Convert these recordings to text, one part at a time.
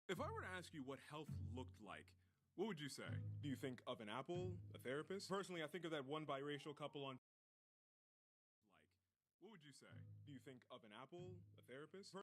If I were to ask you what health looked like, what would you say? Do you think of an apple, a therapist? Personally, I think of that one biracial couple on like. What would you say? Do you think of an apple, a therapist?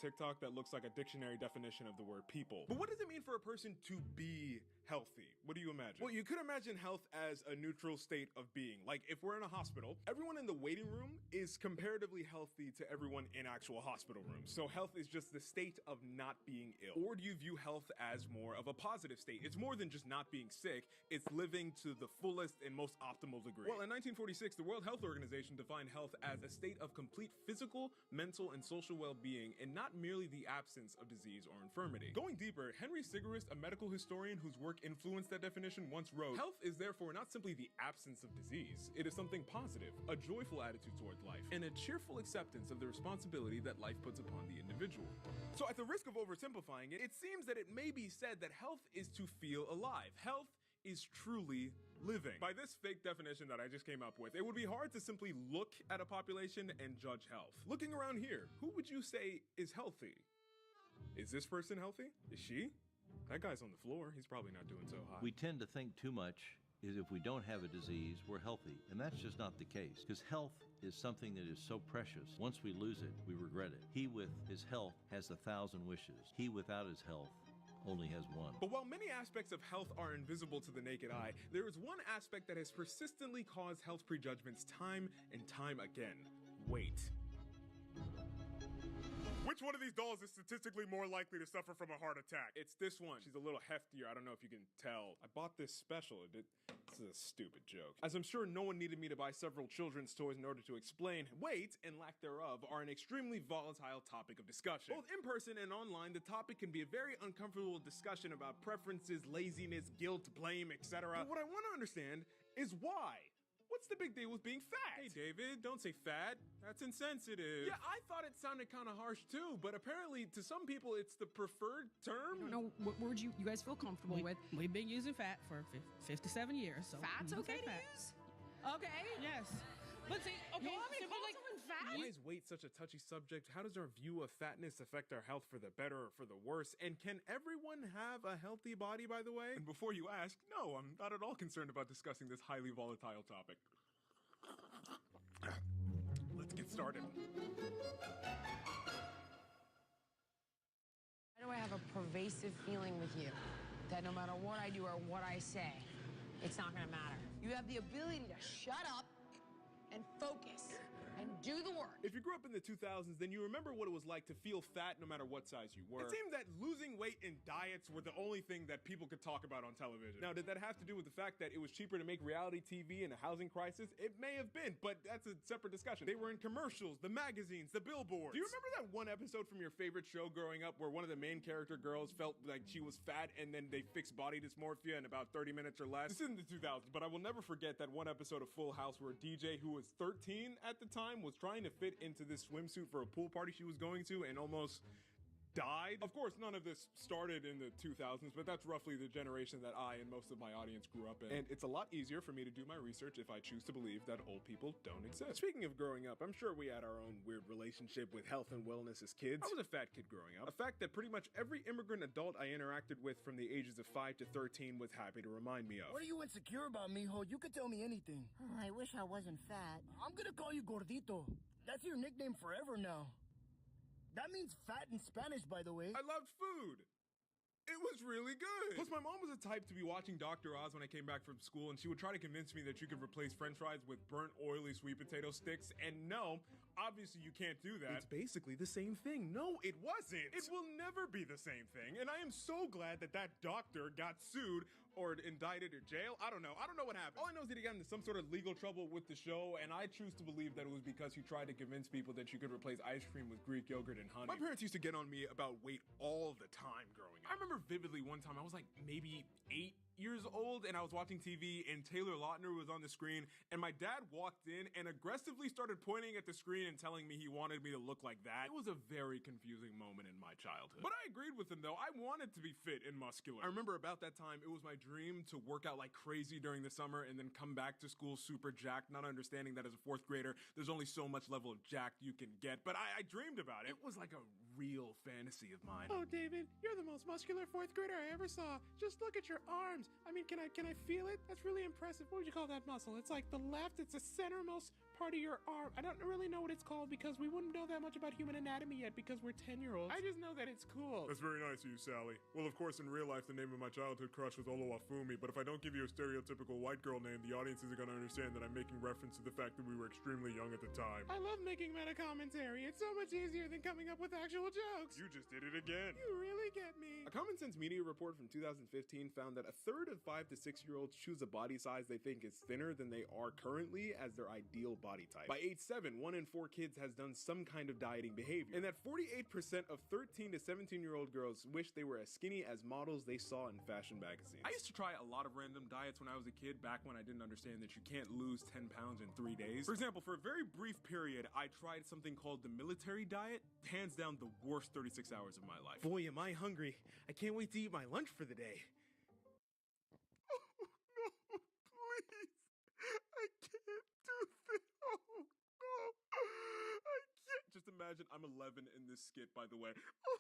TikTok that looks like a dictionary definition of the word people. But what does it mean for a person to be healthy? What do you imagine? Well, you could imagine health as a neutral state of being. Like if we're in a hospital, everyone in the waiting room is comparatively healthy to everyone in actual hospital rooms. So health is just the state of not being ill. Or do you view health as more of a positive state? It's more than just not being sick, it's living to the fullest and most optimal degree. Well, in 1946, the World Health Organization defined health as a state of complete physical, mental, and social well-being, and not merely the absence of disease or infirmity. Going deeper, Henry Sigerist, a medical historian whose work influenced that definition, once wrote, "Health is therefore not simply the absence of disease. It is something positive, a joyful attitude towards life, and a cheerful acceptance of the responsibility that life puts upon the individual." So at the risk of oversimplifying it, it seems that it may be said that health is to feel alive. Health is truly living. By this fake definition that I just came up with, it would be hard to simply look at a population and judge health. Looking around here, who would you say is healthy? Is this person healthy? Is she? That guy's on the floor. He's probably not doing so hot. We tend to think too much is if we don't have a disease, we're healthy. And that's just not the case. Because health is something that is so precious. Once we lose it, we regret it. He with his health has 1,000 wishes. He without his health only has one. But while many aspects of health are invisible to the naked eye, there is one aspect that has persistently caused health prejudgments time and time again. Weight. Which one of these dolls is statistically more likely to suffer from a heart attack? It's this one. She's a little heftier. I don't know if you can tell. I bought this special. This is a stupid joke. As I'm sure no one needed me to buy several children's toys in order to explain, weight and lack thereof are an extremely volatile topic of discussion. Both in person and online, the topic can be a very uncomfortable discussion about preferences, laziness, guilt, blame, etc. But what I want to understand is why. What's the big deal with being fat? Hey, David, don't say fat. That's insensitive. Yeah, I thought it sounded kind of harsh too, but apparently to some people it's the preferred term. I don't know what words you guys feel comfortable with. We've been using fat for 57 years. So Fat's okay to use? Okay. Yes. But see, okay, Why is weight such a touchy subject? How does our view of fatness affect our health for the better or for the worse? And can everyone have a healthy body, by the way? And before you ask, no, I'm not at all concerned about discussing this highly volatile topic. Let's get started. Why do I have a pervasive feeling with you that no matter what I do or what I say, it's not gonna matter? You have the ability to shut up and focus and do the work. If you grew up in the 2000s, then you remember what it was like to feel fat no matter what size you were. It seemed that losing weight and diets were the only thing that people could talk about on television. Now, did that have to do with the fact that it was cheaper to make reality TV in a housing crisis? It may have been, but that's a separate discussion. They were in commercials, the magazines, the billboards. Do you remember that one episode from your favorite show growing up where one of the main character girls felt like she was fat and then they fixed body dysmorphia in about 30 minutes or less? This isn't the 2000s, but I will never forget that one episode of Full House where DJ, who was 13 at the time, was trying to fit into this swimsuit for a pool party she was going to and almost died. Of course, none of this started in the 2000s, but that's roughly the generation that I and most of my audience grew up in. And it's a lot easier for me to do my research if I choose to believe that old people don't exist. Speaking of growing up, I'm sure we had our own weird relationship with health and wellness as kids. I was a fat kid growing up, a fact that pretty much every immigrant adult I interacted with from the ages of 5 to 13 was happy to remind me of. What are you insecure about, mijo? You could tell me anything. Oh, I wish I wasn't fat. I'm gonna call you Gordito. That's your nickname forever now. That means fat in Spanish, by the way. I loved food. It was really good. Plus, my mom was the type to be watching Dr. Oz when I came back from school, and she would try to convince me that you could replace french fries with burnt, oily sweet potato sticks. And no, obviously you can't do that. It's basically the same thing. No, it wasn't. It will never be the same thing. And I am so glad that that doctor got sued or indicted or jail. I don't know what happened. All I know is that he got into some sort of legal trouble with the show, and I choose to believe that it was because he tried to convince people that you could replace ice cream with Greek yogurt and honey. My parents used to get on me about weight all the time growing up. I remember vividly one time, I was like maybe 8 years old and I was watching TV and Taylor Lautner was on the screen and my dad walked in and aggressively started pointing at the screen and telling me he wanted me to look like that. It was a very confusing moment in my childhood. But I agreed with him though. I wanted to be fit and muscular. I remember about that time, it was my dream to work out like crazy during the summer and then come back to school super jacked, not understanding that as a fourth grader, there's only so much level of jacked you can get. But I dreamed about it. It was like a real fantasy of mine. Oh, David, you're the most muscular fourth grader I ever saw. Just look at your arms. I mean, can I feel it? That's really impressive. What would you call that muscle? It's like the left, it's the centermost part of your arm. I don't really know what it's called because we wouldn't know that much about human anatomy yet because we're 10-year-olds. I just know that it's cool. That's very nice of you, Sally. Well, of course, in real life, the name of my childhood crush was Oluwafumi, but if I don't give you a stereotypical white girl name, the audience isn't gonna understand that I'm making reference to the fact that we were extremely young at the time. I love making meta commentary. It's so much easier than coming up with actual jokes. You just did it again. You really get me. A Common Sense Media report from 2015 found that a third of 5 to 6 year olds choose a body size they think is thinner than they are currently as their ideal body type. By age 7, 1 in 4 kids has done some kind of dieting behavior, and that 48% of 13 to 17-year-old girls wish they were as skinny as models they saw in fashion magazines. I used to try a lot of random diets when I was a kid, back when I didn't understand that you can't lose 10 pounds in 3 days. For example, for a very brief period, I tried something called the military diet. Hands down the worst 36 hours of my life. Boy, am I hungry. I can't wait to eat my lunch for the day. Oh, no, please. I can't do this. Oh, no. I can't. Just imagine I'm 11 in this skit, by the way. Oh,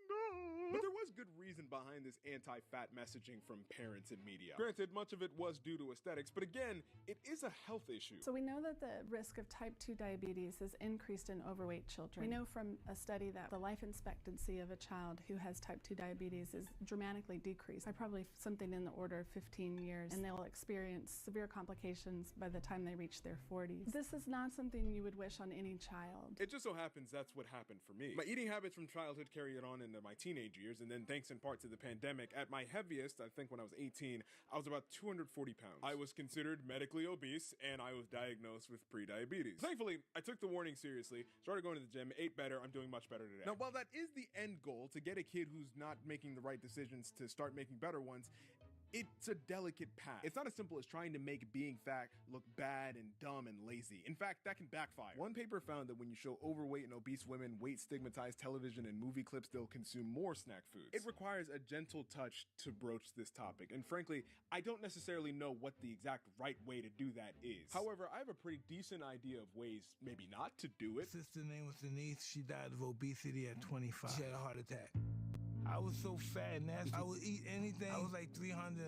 no. But there was good reason behind this anti-fat messaging from parents and media. Granted, much of it was due to aesthetics, but again, it is a health issue. So we know that the risk of type 2 diabetes is increased in overweight children. We know from a study that the life expectancy of a child who has type 2 diabetes is dramatically decreased by probably something in the order of 15 years, and they'll experience severe complications by the time they reach their 40s. This is not something you would wish on any child. It just so happens that's what happened for me. My eating habits from childhood carried on into my teenage years, and then thanks in part to the pandemic, at my heaviest, I think when I was 18, I was about 240 pounds. I was considered medically obese, and I was diagnosed with pre-diabetes. Thankfully, I took the warning seriously, started going to the gym, ate better, I'm doing much better today. Now, while that is the end goal, to get a kid who's not making the right decisions to start making better ones, it's a delicate path. It's not as simple as trying to make being fat look bad and dumb and lazy. In fact, that can backfire. One paper found that when you show overweight and obese women weight-stigmatized television and movie clips, they'll consume more snack foods. It requires a gentle touch to broach this topic, and frankly, I don't necessarily know what the exact right way to do that is. However, I have a pretty decent idea of ways maybe not to do it. Sister name was Denise. She died of obesity at 25. She had a heart attack. I was so fat and nasty. I would eat anything. I was like 345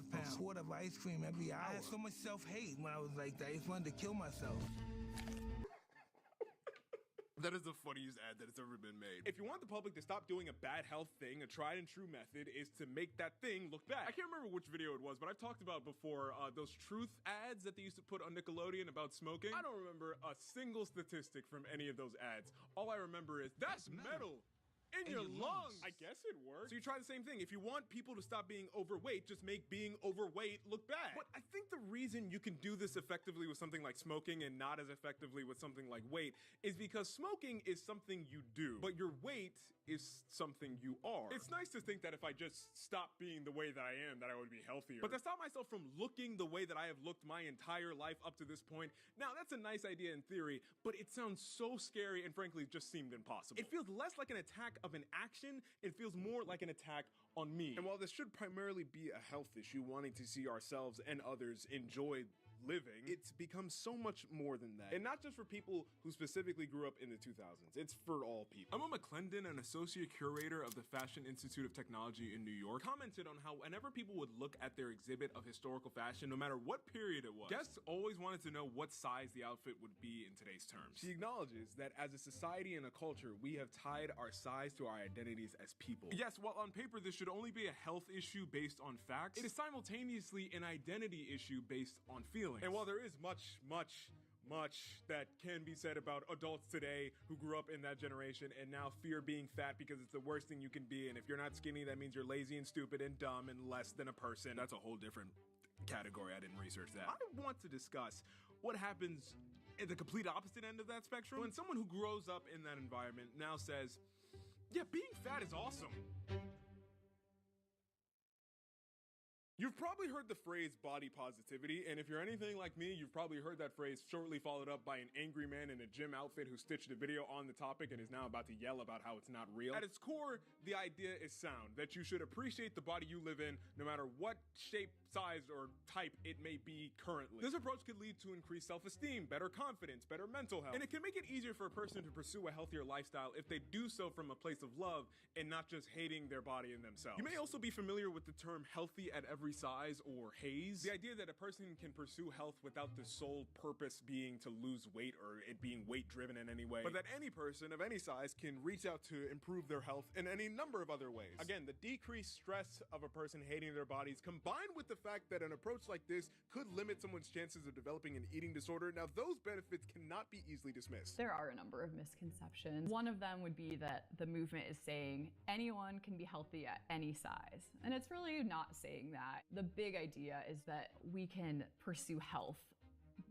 pounds. A quart of ice cream every hour. I had so much self-hate when I was like that. I just wanted to kill myself. That is the funniest ad that has ever been made. If you want the public to stop doing a bad health thing, a tried and true method is to make that thing look bad. I can't remember which video it was, but I've talked about before those truth ads that they used to put on Nickelodeon about smoking. I don't remember a single statistic from any of those ads. All I remember is, that's metal in your lungs. I guess it works. So you try the same thing. If you want people to stop being overweight, just make being overweight look bad. But I think the reason you can do this effectively with something like smoking and not as effectively with something like weight is because smoking is something you do, but your weight is something you are. It's nice to think that if I just stop being the way that I am, that I would be healthier. But to stop myself from looking the way that I have looked my entire life up to this point, now that's a nice idea in theory, but it sounds so scary and frankly just seemed impossible. It feels less like an attack of an action, it feels more like an attack on me. And while this should primarily be a health issue, wanting to see ourselves and others enjoy living, it's become so much more than that. And not just for people who specifically grew up in the 2000s, it's for all people. Emma McClendon, an associate curator of the Fashion Institute of Technology in New York, commented on how whenever people would look at their exhibit of historical fashion, no matter what period it was, guests always wanted to know what size the outfit would be in today's terms. She acknowledges that as a society and a culture, we have tied our size to our identities as people. Yes, while on paper this should only be a health issue based on facts, it is simultaneously an identity issue based on feelings. And while there is much that can be said about adults today who grew up in that generation and now fear being fat because it's the worst thing you can be, and if you're not skinny, that means you're lazy and stupid and dumb and less than a person. That's a whole different category. I didn't research that. I want to discuss what happens at the complete opposite end of that spectrum when someone who grows up in that environment now says, yeah, being fat is awesome. You've probably heard the phrase body positivity, and if you're anything like me, you've probably heard that phrase shortly followed up by an angry man in a gym outfit who stitched a video on the topic and is now about to yell about how it's not real. At its core, the idea is sound, that you should appreciate the body you live in, no matter what shape, size, or type it may be currently. This approach could lead to increased self-esteem, better confidence, better mental health, and it can make it easier for a person to pursue a healthier lifestyle if they do so from a place of love and not just hating their body and themselves. You may also be familiar with the term healthy at every size, or HAES. The idea that a person can pursue health without the sole purpose being to lose weight or it being weight driven in any way, but that any person of any size can reach out to improve their health in any number of other ways. Again, the decreased stress of a person hating their bodies combined with the fact that an approach like this could limit someone's chances of developing an eating disorder. Now, those benefits cannot be easily dismissed. There are a number of misconceptions. One of them would be that the movement is saying anyone can be healthy at any size. And it's really not saying that. The big idea is that we can pursue health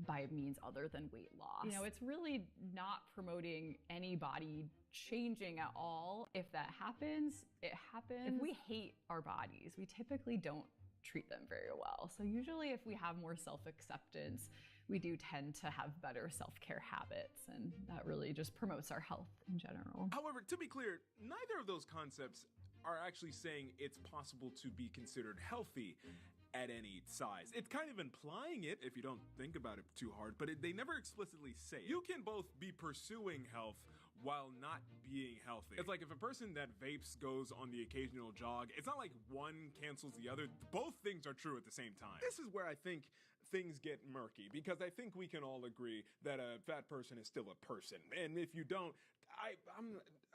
by means other than weight loss. You know, it's really not promoting any body changing at all. If that happens, it happens. If we hate our bodies, we typically don't treat them very well. So usually if we have more self-acceptance, we do tend to have better self-care habits, and that really just promotes our health in general. However, to be clear, neither of those concepts are actually saying it's possible to be considered healthy at any size. It's kind of implying it if you don't think about it too hard, but they never explicitly say it. You can both be pursuing health while not being healthy. It's like if a person that vapes goes on the occasional jog, it's not like one cancels the other. Both things are true at the same time. This is where I think things get murky, because I think we can all agree that a fat person is still a person. And if you don't,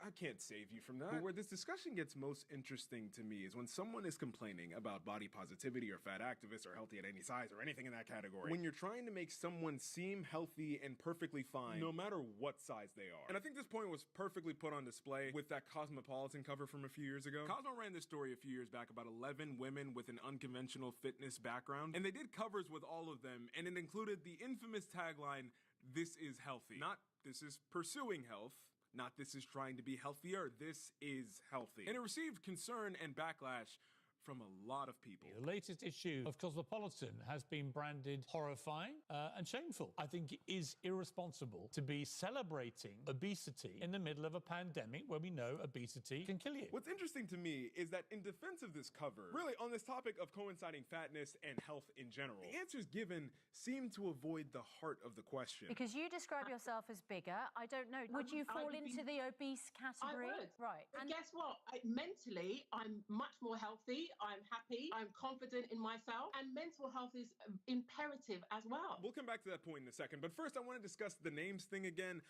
I can't save you from that. But where this discussion gets most interesting to me is when someone is complaining about body positivity or fat activists or healthy at any size or anything in that category, when you're trying to make someone seem healthy and perfectly fine, no matter what size they are. And I think this point was perfectly put on display with that Cosmopolitan cover from a few years ago. Cosmo ran this story a few years back about 11 women with an unconventional fitness background, and they did covers with all of them, and it included the infamous tagline, "This is healthy." Not, "This is pursuing health." Not, "This is trying to be healthier." This is healthy. And it received concern and backlash from a lot of people. The latest issue of Cosmopolitan has been branded horrifying and shameful. I think it is irresponsible to be celebrating obesity in the middle of a pandemic where we know obesity can kill you. What's interesting to me is that in defense of this cover, really on this topic of coinciding fatness and health in general, the answers given seem to avoid the heart of the question. Because you describe yourself as bigger, I don't know. Would you fall into the obese category? I would. Right. But guess what? Mentally, I'm much more healthy. I'm happy. I'm confident in myself. And mental health is imperative as well. We'll come back to that point in a second. But first, I want to discuss the names thing again.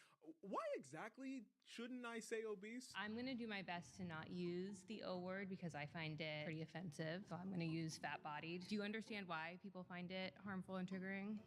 Why exactly shouldn't I say obese? I'm going to do my best to not use the O word because I find it pretty offensive. So I'm going to use fat-bodied. Do you understand why people find it harmful and triggering?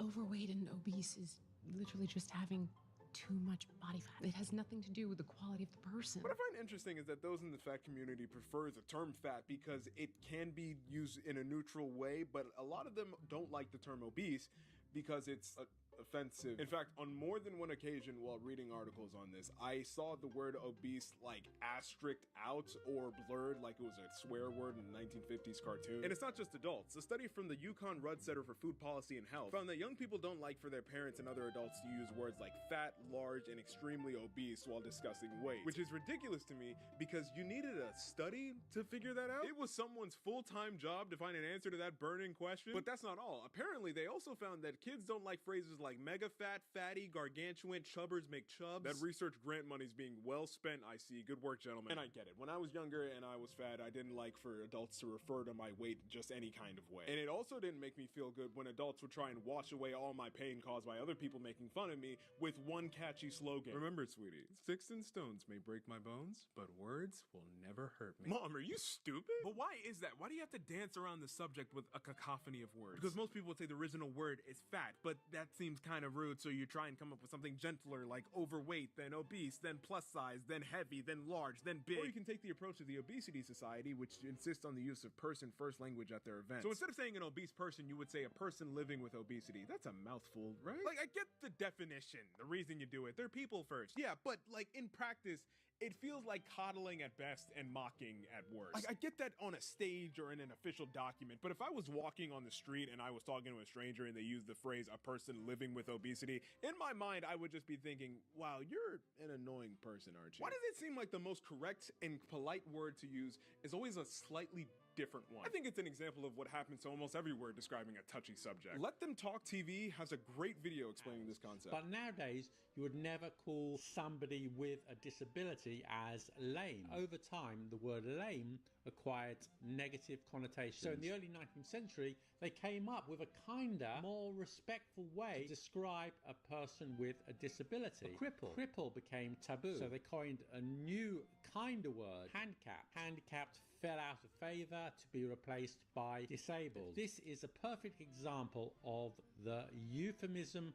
Overweight and obese is literally just having too much body fat. It has nothing to do with the quality of the person. What I find interesting is that those in the fat community prefer the term fat because it can be used in a neutral way, but a lot of them don't like the term obese because it's offensive. In fact, on more than one occasion while reading articles on this, I saw the word obese like asterisked out or blurred like it was a swear word in a 1950s cartoon. And it's not just adults. A study from the Yukon Rudd Center for Food Policy and Health found that young people don't like for their parents and other adults to use words like fat, large, and extremely obese while discussing weight, which is ridiculous to me because you needed a study to figure that out. It was someone's full-time job to find an answer to that burning question. But that's not all. Apparently, they also found that kids don't like phrases like mega fat, fatty, gargantuan, chubbers make chubs. That research grant money's being well spent, I see. Good work, gentlemen. And I get it. When I was younger and I was fat, I didn't like for adults to refer to my weight just any kind of way. And it also didn't make me feel good when adults would try and wash away all my pain caused by other people making fun of me with one catchy slogan. Remember, sweetie, sticks and stones may break my bones, but words will never hurt me. Mom, are you stupid? But why is that? Why do you have to dance around the subject with a cacophony of words? Because most people would say the original word is fat, but that seems kind of rude, so you try and come up with something gentler like overweight, then obese, then plus size, then heavy, then large, then big. Or you can take the approach of the Obesity Society, which insists on the use of person first language at their events. So instead of saying an obese person, you would say a person living with obesity. That's a mouthful, right? Like, I get the definition, the reason you do it. They're people first. Yeah, but like in practice, it feels like coddling at best and mocking at worst. Like, I get that on a stage or in an official document, but if I was walking on the street and I was talking to a stranger and they used the phrase "a person living with obesity," in my mind I would just be thinking, wow, you're an annoying person, aren't you? Why does it seem like the most correct and polite word to use is always a slightly different one? I think it's an example of what happens to almost every word describing a touchy subject. Let Them Talk TV has a great video explaining this concept. But nowadays, you would never call somebody with a disability as lame. Over time, the word lame acquired negative connotations. So in the early 19th century, they came up with a kinder, more respectful way to describe a person with a disability. A cripple. Cripple became taboo. So they coined a new kinder word, handicapped. Handicapped fell out of favor to be replaced by disabled. This is a perfect example of the euphemism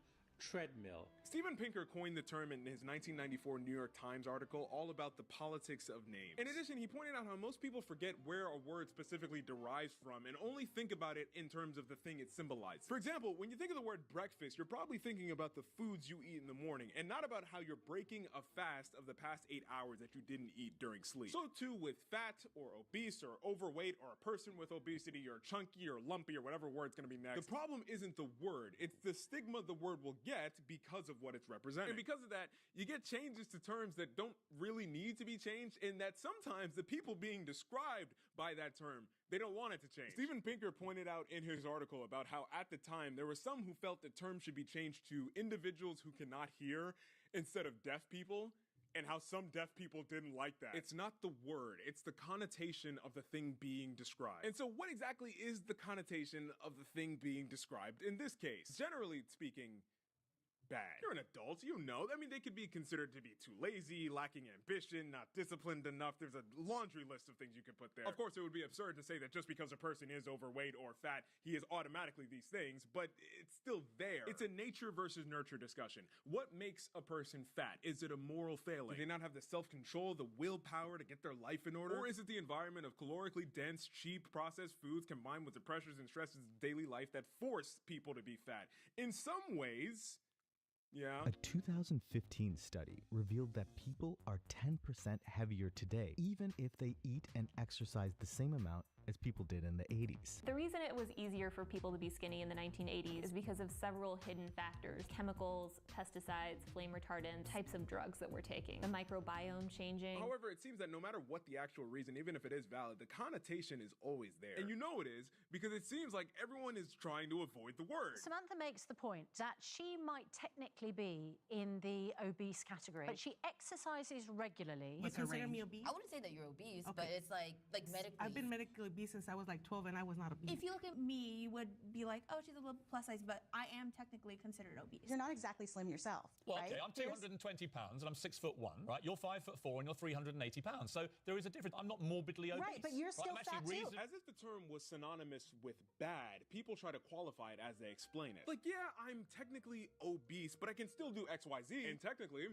treadmill. Steven Pinker coined the term in his 1994 New York Times article all about the politics of names. In addition, he pointed out how most people forget where a word specifically derives from and only think about it in terms of the thing it symbolizes. For example, when you think of the word breakfast, you're probably thinking about the foods you eat in the morning and not about how you're breaking a fast of the past 8 hours that you didn't eat during sleep. So too with fat or obese or overweight or a person with obesity or chunky or lumpy or whatever word's gonna be next. The problem isn't the word, it's the stigma the word will get because of what it's representing. And because of that, you get changes to terms that don't really need to be changed, and that sometimes the people being described by that term, they don't want it to change. Steven Pinker pointed out in his article about how at the time there were some who felt the term should be changed to individuals who cannot hear instead of deaf people, and how some deaf people didn't like that. It's not the word, it's the connotation of the thing being described. And so what exactly is the connotation of the thing being described in this case? Generally speaking, bad. You're an adult, you know. I mean, they could be considered to be too lazy, lacking ambition, not disciplined enough. There's a laundry list of things you could put there. Of course, it would be absurd to say that just because a person is overweight or fat, he is automatically these things, but it's still there. It's a nature versus nurture discussion. What makes a person fat? Is it a moral failing? Do they not have the self-control, the willpower to get their life in order? Or is it the environment of calorically dense, cheap, processed foods combined with the pressures and stresses of daily life that force people to be fat? In some ways, yeah. A 2015 study revealed that people are 10% heavier today, even if they eat and exercise the same amount as people did in the 80s. The reason it was easier for people to be skinny in the 1980s is because of several hidden factors: chemicals, pesticides, flame retardants, types of drugs that we're taking, the microbiome changing. However, it seems that no matter what the actual reason, even if it is valid, the connotation is always there. And you know it is because it seems like everyone is trying to avoid the word. Samantha makes the point that she might technically be in the obese category, but she exercises regularly. You consider me obese? I wouldn't say that you're obese, but it's like medically. I've been medically obese since I was like 12 and I was not obese. If you look at me, you would be like, oh, she's a little plus size, but I am technically considered obese. You're not exactly slim yourself. Well, right? okay, I'm 220 pounds and I'm 6'1", right? You're 5'4" and you're 380 pounds. So there is a difference. I'm not morbidly obese. Right, but you're still fat too. As if the term was synonymous with bad, people try to qualify it as they explain it. Like, yeah, I'm technically obese, but I can still do X, Y, Z. And technically,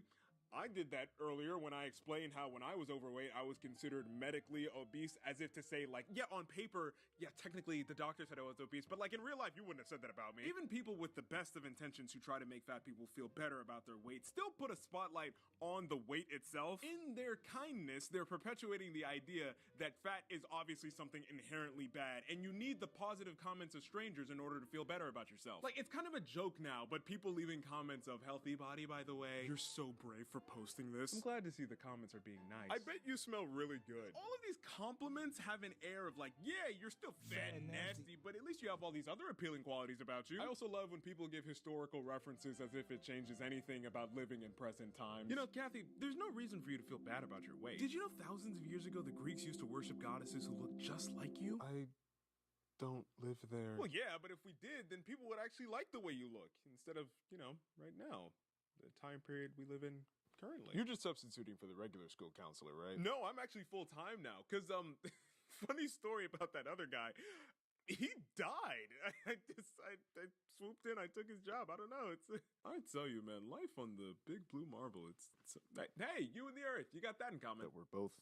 I did that earlier when I explained how when I was overweight, I was considered medically obese, as if to say, like, yeah, on paper, yeah, technically the doctor said I was obese, but like in real life, you wouldn't have said that about me. Even people with the best of intentions who try to make fat people feel better about their weight still put a spotlight on the weight itself. In their kindness, they're perpetuating the idea that fat is obviously something inherently bad, and you need the positive comments of strangers in order to feel better about yourself. Like, it's kind of a joke now, but people leaving comments of healthy body, by the way, you're so brave for posting this. I'm glad to see the comments are being nice. I bet you smell really good. All of these compliments have an air of like, yeah, you're still fat and nasty, but at least you have all these other appealing qualities about you. I also love when people give historical references as if it changes anything about living in present times. You know, Kathy, there's no reason for you to feel bad about your weight. Did you know thousands of years ago the Greeks used to worship goddesses who looked just like you? I don't live there. Well, yeah, but if we did, then people would actually like the way you look instead of, you know, right now, the time period we live in currently. You're just substituting for the regular school counselor, right? No, I'm actually full-time now, because, funny story about that other guy. He died. I swooped in, I took his job. I don't know. I tell you, man, life on the big blue marble, it's hey, you and the earth, you got that in common. That we're both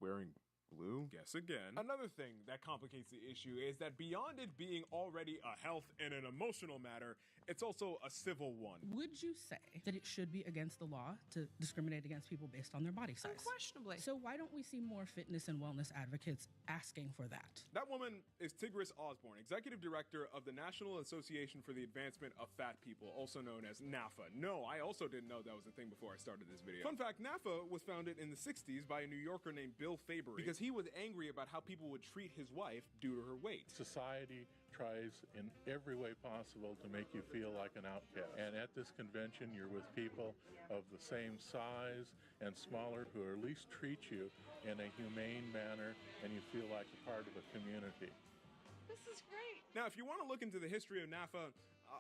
wearing Blue, guess again. Another thing that complicates the issue is that beyond it being already a health and an emotional matter, it's also a civil one. Would you say that it should be against the law to discriminate against people based on their body size? Unquestionably. So why don't we see more fitness and wellness advocates asking for that? That woman is Tigris Osborne, Executive Director of the National Association for the Advancement of Fat People, also known as NAFA. No, I also didn't know that was a thing before I started this video. Fun fact, NAFA was founded in the 60s by a New Yorker named Bill Fabry because he was angry about how people would treat his wife due to her weight. Society tries in every way possible to make you feel like an outcast. And at this convention, you're with people of the same size and smaller who at least treat you in a humane manner, and you feel like a part of a community. This is great. Now, if you want to look into the history of NAFA,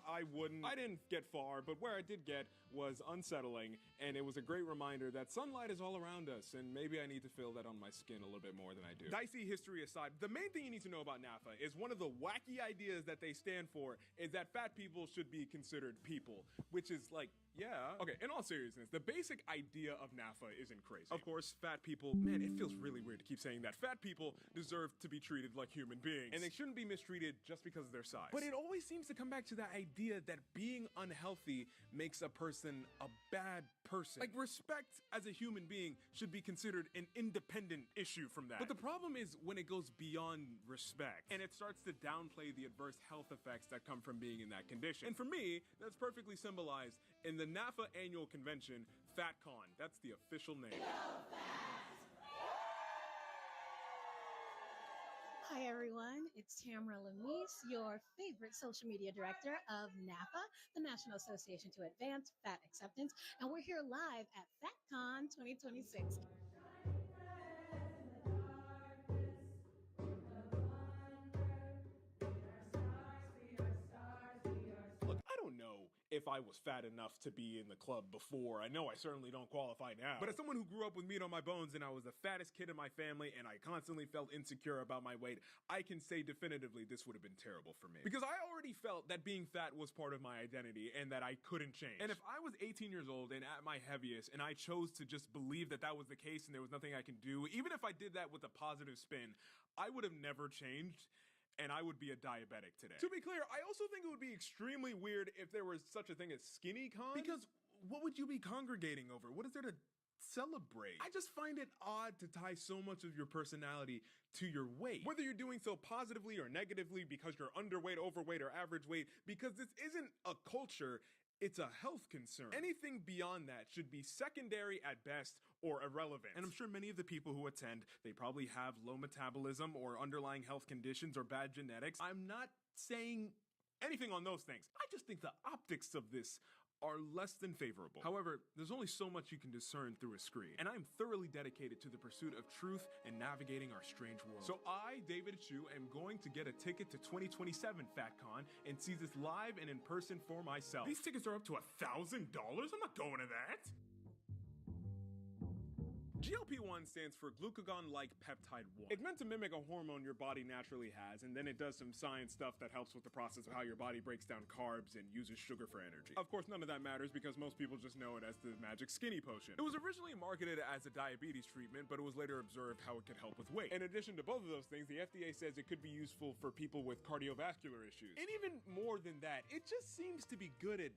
I wouldn't. I didn't get far, but where I did get was unsettling, and it was a great reminder that sunlight is all around us, and maybe I need to feel that on my skin a little bit more than I do. Dicey history aside, the main thing you need to know about NAFA is one of the wacky ideas that they stand for is that fat people should be considered people, which is like, yeah. Okay, in all seriousness, the basic idea of NAFA isn't crazy. Of course, fat people, man, it feels really weird to keep saying that. Fat people deserve to be treated like human beings, and they shouldn't be mistreated just because of their size. But it always seems to come back to that idea that being unhealthy makes a person a bad person. Like, respect as a human being should be considered an independent issue from that. But the problem is when it goes beyond respect, and it starts to downplay the adverse health effects that come from being in that condition. And for me, that's perfectly symbolized in the NAFA annual convention, FatCon. That's the official name. Hi everyone, it's Tamara Lamise, your favorite social media director of NAFA, the National Association to Advance Fat Acceptance, and we're here live at FatCon 2026. Look, I don't know if I was fat enough to be in the club before. I know I certainly don't qualify now. But as someone who grew up with meat on my bones and I was the fattest kid in my family and I constantly felt insecure about my weight, I can say definitively this would have been terrible for me. Because I already felt that being fat was part of my identity and that I couldn't change. And if I was 18 years old and at my heaviest and I chose to just believe that that was the case and there was nothing I can do, even if I did that with a positive spin, I would have never changed. And I would be a diabetic today. To be clear, I also think it would be extremely weird if there was such a thing as SkinnyCon. Because what would you be congregating over? What is there to celebrate? I just find it odd to tie so much of your personality to your weight. Whether you're doing so positively or negatively because you're underweight, overweight, or average weight, because this isn't a culture, it's a health concern. Anything beyond that should be secondary at best or irrelevant. And I'm sure many of the people who attend, they probably have low metabolism or underlying health conditions or bad genetics. I'm not saying anything on those things. I just think the optics of this are less than favorable. However, there's only so much you can discern through a screen, and I'm thoroughly dedicated to the pursuit of truth and navigating our strange world. So I, David Chu, am going to get a ticket to 2027 FatCon and see this live and in person for myself. These tickets are up to $1,000? I'm not going to that. GLP-1 stands for glucagon-like peptide 1. It's meant to mimic a hormone your body naturally has, and then it does some science stuff that helps with the process of how your body breaks down carbs and uses sugar for energy. Of course, none of that matters because most people just know it as the magic skinny potion. It was originally marketed as a diabetes treatment, but it was later observed how it could help with weight. In addition to both of those things, the FDA says it could be useful for people with cardiovascular issues. And even more than that, it just seems to be good at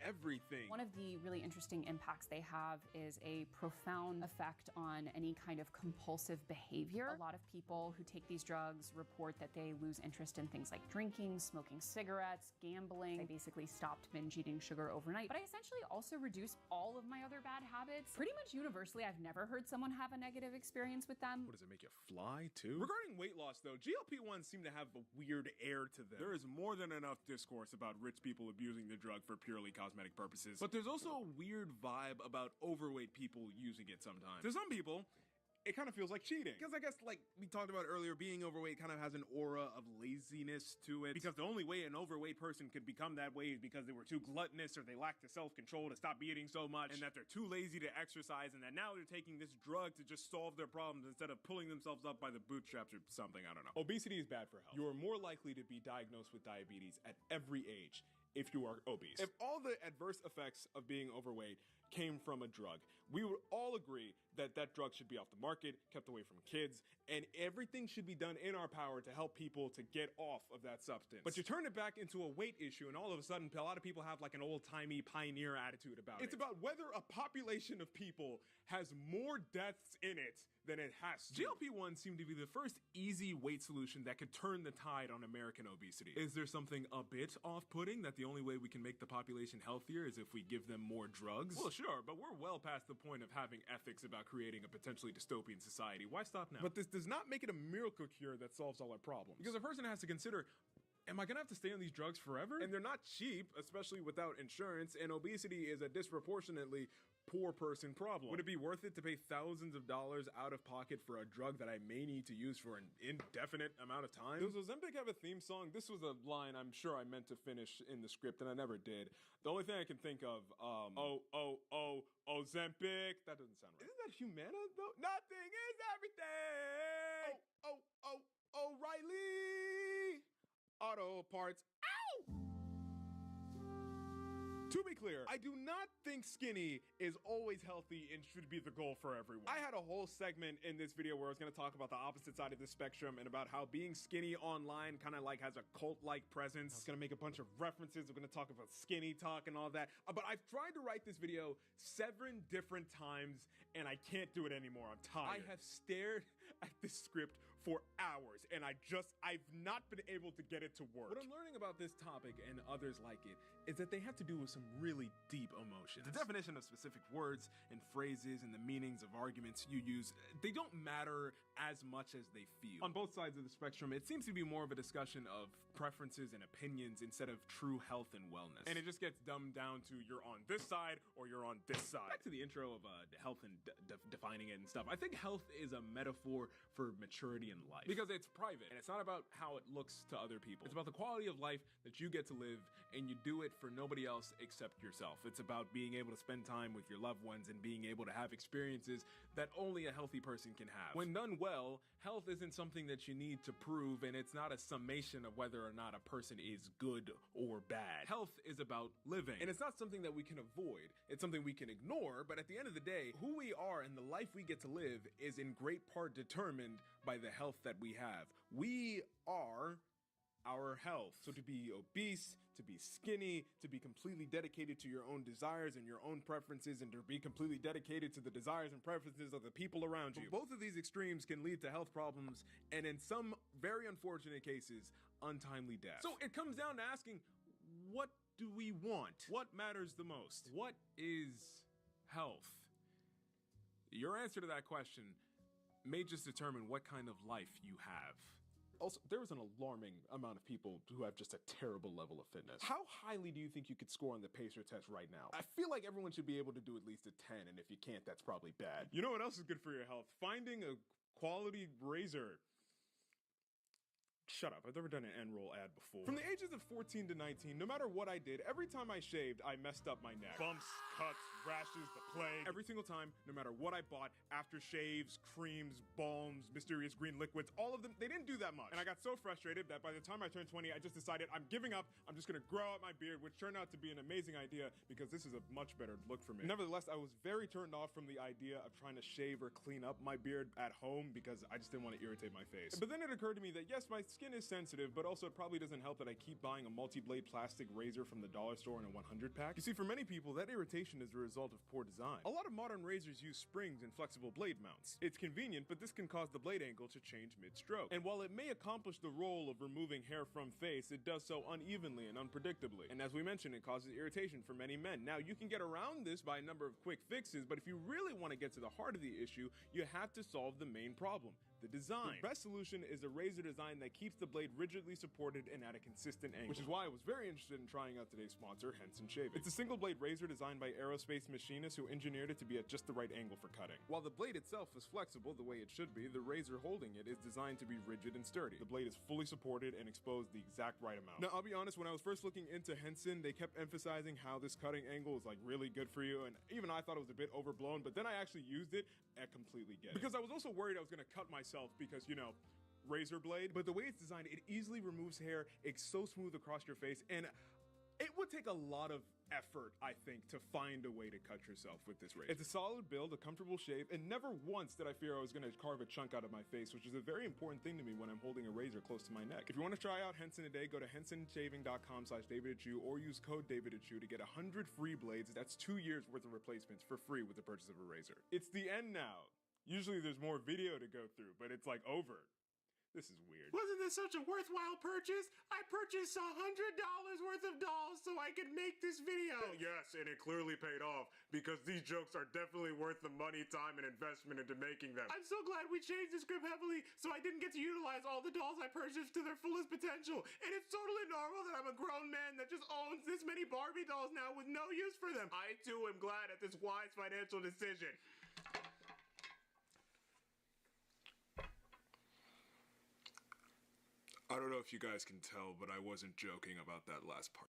everything. One of the really interesting impacts they have is a profound effect on any kind of compulsive behavior. A lot of people who take these drugs report that they lose interest in things like drinking, smoking cigarettes, gambling. I basically stopped binge eating sugar overnight, but I essentially also reduced all of my other bad habits. Pretty much universally, I've never heard someone have a negative experience with them. What, does it make you fly too? Regarding weight loss though, GLP-1s seem to have a weird air to them. There is more than enough discourse about rich people abusing the drug for purely cosmetic purposes. But there's also a weird vibe about overweight people using it sometimes. To some people, it kind of feels like cheating. Because I guess, like we talked about earlier, being overweight kind of has an aura of laziness to it. Because the only way an overweight person could become that way is because they were too gluttonous or they lacked the self-control to stop eating so much, and that they're too lazy to exercise, and that now they're taking this drug to just solve their problems instead of pulling themselves up by the bootstraps or something, I don't know. Obesity is bad for health. You are more likely to be diagnosed with diabetes at every age. if you are obese. If all the adverse effects of being overweight came from a drug, we would all agree that that drug should be off the market, kept away from kids, and everything should be done in our power to help people to get off of that substance. But you turn it back into a weight issue, and all of a sudden, a lot of people have like an old-timey pioneer attitude about it. It's about whether a population of people has more deaths in it than it has to. GLP-1 seemed to be the first easy weight solution that could turn the tide on American obesity. Is there something a bit off-putting that the only way we can make the population healthier is if we give them more drugs? Well, sure, but we're well past the point of having ethics about creating a potentially dystopian society. Why stop now? But this does not make it a miracle cure that solves all our problems. Because a person has to consider, am I gonna have to stay on these drugs forever? And they're not cheap, especially without insurance, and obesity is a disproportionately poor person problem. Would it be worth it to pay thousands of dollars out of pocket for a drug that I may need to use for an indefinite amount of time? Does Ozempic have a theme song? This was a line I'm sure I meant to finish in the script and I never did. The only thing I can think of, Ozempic. That doesn't sound right. Isn't that Humana though? Nothing is everything. O'Reilly Auto Parts. Ow! To be clear, I do not think skinny is always healthy and should be the goal for everyone. I had a whole segment in this video where I was going to talk about the opposite side of the spectrum and about how being skinny online kind of like has a cult-like presence. I was going to make a bunch of references. We're going to talk about skinny talk and all that. But I've tried to write this video 7 different times and I can't do it anymore. I'm tired. I have stared at this script for hours and I've not been able to get it to work. What I'm learning about this topic and others like it is that they have to do with some really deep emotions. The definition of specific words and phrases and the meanings of arguments you use, they don't matter as much as they feel. On both sides of the spectrum, it seems to be more of a discussion of preferences and opinions instead of true health and wellness. And it just gets dumbed down to you're on this side or you're on this side. Back to the intro of health and defining it and stuff. I think health is a metaphor for maturity in life because it's private and it's not about how it looks to other people. It's about the quality of life that you get to live and you do it for nobody else except yourself. It's about being able to spend time with your loved ones and being able to have experiences that only a healthy person can have. When done well, health isn't something that you need to prove and it's not a summation of whether or not a person is good or bad. Health is about living and it's not something that we can avoid. It's something we can ignore, but at the end of the day, who we are and the life we get to live is in great part determined by the health that we have. We are our health. So to be obese, to be skinny, to be completely dedicated to your own desires and your own preferences, and to be completely dedicated to the desires and preferences of the people around you. Both of these extremes can lead to health problems and in some very unfortunate cases, untimely death. So it comes down to asking, what do we want? What matters the most? What is health? Your answer to that question may just determine what kind of life you have. Also, there is an alarming amount of people who have just a terrible level of fitness. How highly do you think you could score on the Pacer test right now? I feel like everyone should be able to do at least a 10, and if you can't, that's probably bad. You know what else is good for your health? Finding a quality razor. Shut up, I've never done an end-roll ad before. From the ages of 14 to 19, no matter what I did, every time I shaved, I messed up my neck. Bumps, cuts, rashes, the plague. Every single time, no matter what I bought, aftershaves, creams, balms, mysterious green liquids, all of them, they didn't do that much. And I got so frustrated that by the time I turned 20, I just decided I'm giving up, I'm just gonna grow out my beard, which turned out to be an amazing idea because this is a much better look for me. Nevertheless, I was very turned off from the idea of trying to shave or clean up my beard at home because I just didn't want to irritate my face. But then it occurred to me that yes, my skin is sensitive, but also it probably doesn't help that I keep buying a multi-blade plastic razor from the dollar store in a 100 pack. You see, for many people, that irritation is a result of poor design. A lot of modern razors use springs and flexible blade mounts. It's convenient, but this can cause the blade angle to change mid-stroke. And while it may accomplish the role of removing hair from face, it does so unevenly and unpredictably. And as we mentioned, it causes irritation for many men. Now, you can get around this by a number of quick fixes, but if you really want to get to the heart of the issue, you have to solve the main problem. The design. The best solution is a razor design that keeps the blade rigidly supported and at a consistent angle, which is why I was very interested in trying out today's sponsor, Henson Shaving. It's a single blade razor designed by aerospace machinists who engineered it to be at just the right angle for cutting. While the blade itself is flexible the way it should be, the razor holding it is designed to be rigid and sturdy. The blade is fully supported and exposed the exact right amount. Now, I'll be honest, when I was first looking into Henson, they kept emphasizing how this cutting angle is like really good for you, and even I thought it was a bit overblown, but then I actually used it and completely get it. Because I was also worried I was gonna cut myself because, you know, razor blade, but the way it's designed, it easily removes hair. It's so smooth across your face, and It would take a lot of effort, I think, to find a way to cut yourself with this razor. It's a solid build, a comfortable shape, and never once did I fear I was gonna carve a chunk out of my face, which is a very important thing to me when I'm holding a razor close to my neck. If you want to try out Henson today, go to hensonshaving.com/DavidAchew or use code DavidAchew to get 100 free blades. That's 2 years worth of replacements for free with the purchase of a razor. It's the end now. Usually there's more video to go through, but it's like over. This is weird. Wasn't this such a worthwhile purchase? I purchased $100 worth of dolls so I could make this video. Yes, and it clearly paid off because these jokes are definitely worth the money, time, and investment into making them. I'm so glad we changed the script heavily so I didn't get to utilize all the dolls I purchased to their fullest potential. And it's totally normal that I'm a grown man that just owns this many Barbie dolls now with no use for them. I too am glad at this wise financial decision. I don't know if you guys can tell, but I wasn't joking about that last part.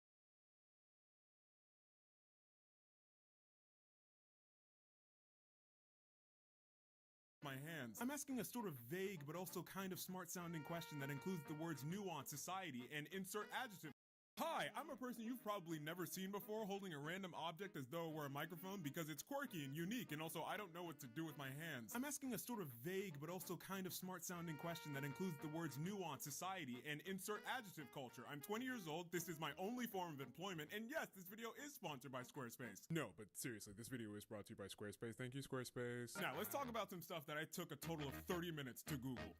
My hands. I'm asking a sort of vague but also kind of smart sounding question that includes the words nuance, society, and insert adjective. Hi, I'm a person you've probably never seen before holding a random object as though it were a microphone because it's quirky and unique, and also I don't know what to do with my hands. I'm asking a sort of vague but also kind of smart sounding question that includes the words nuance, society, and insert adjective culture. I'm 20 years old, this is my only form of employment, and yes, this video is sponsored by Squarespace. No, but seriously, this video is brought to you by Squarespace. Thank you, Squarespace. Now, let's talk about some stuff that I took a total of 30 minutes to Google.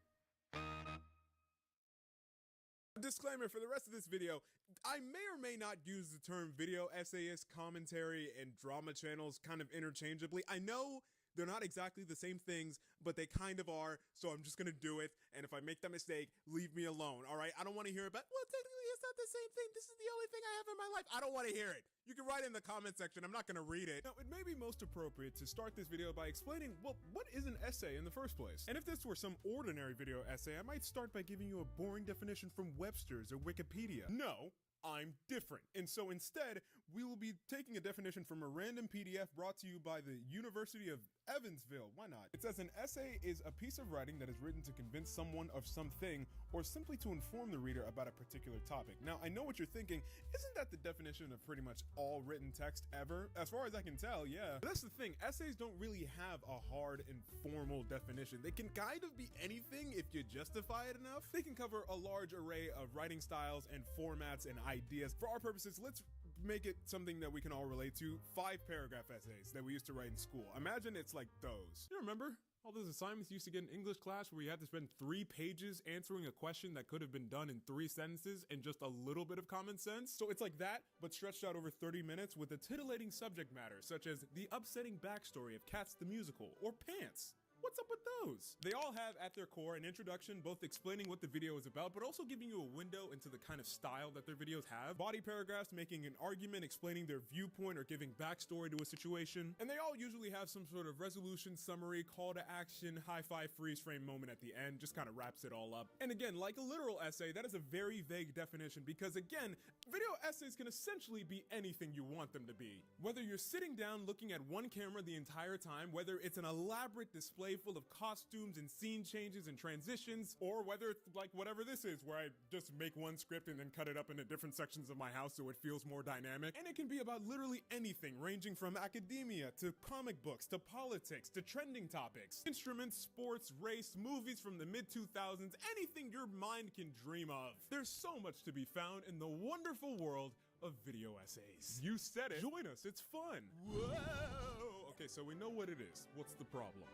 Disclaimer for the rest of this video, I may or may not use the term video essayist, commentary, and drama channels kind of interchangeably. I know they're not exactly the same things, but they kind of are, so I'm just gonna do it, and if I make that mistake, leave me alone, alright? I don't want to hear about, well, technically it's not the same thing, this is the only thing I have in my life. I don't want to hear it. You can write in the comment section, I'm not gonna read it. Now, it may be most appropriate to start this video by explaining, well, what is an essay in the first place? And if this were some ordinary video essay, I might start by giving you a boring definition from Webster's or Wikipedia. No, I'm different. And so instead, we will be taking a definition from a random PDF brought to you by the University of Evansville. Why not? It says an essay is a piece of writing that is written to convince someone of something or simply to inform the reader about a particular topic. Now, I know what you're thinking. Isn't that the definition of pretty much all written text ever? As far as I can tell, yeah. But that's the thing. Essays don't really have a hard and formal definition. They can kind of be anything if you justify it enough. They can cover a large array of writing styles and formats and ideas. For our purposes, let's make it something that we can all relate to. 5-paragraph essays that we used to write in school. Imagine it's like those. You remember all those assignments you used to get in English class where you had to spend 3 pages answering a question that could have been done in 3 sentences and just a little bit of common sense? So it's like that, but stretched out over 30 minutes with a titillating subject matter, such as the upsetting backstory of Cats the Musical or Pants. What's up with those? They all have at their core an introduction, both explaining what the video is about, but also giving you a window into the kind of style that their videos have. Body paragraphs making an argument, explaining their viewpoint or giving backstory to a situation. And they all usually have some sort of resolution, summary, call to action, high-five freeze frame moment at the end, just kind of wraps it all up. And again, like a literal essay, that is a very vague definition because again, video essays can essentially be anything you want them to be. Whether you're sitting down looking at one camera the entire time, whether it's an elaborate display full of costumes and scene changes and transitions, or whether it's like whatever this is where I just make one script and then cut it up into different sections of my house so it feels more dynamic. And it can be about literally anything, ranging from academia to comic books to politics to trending topics, instruments, sports, race, movies from the mid-2000s, anything your mind can dream of. There's so much to be found in the wonderful world of video essays. You said it. Join us, it's fun. Whoa! Okay, so we know what it is. What's the problem?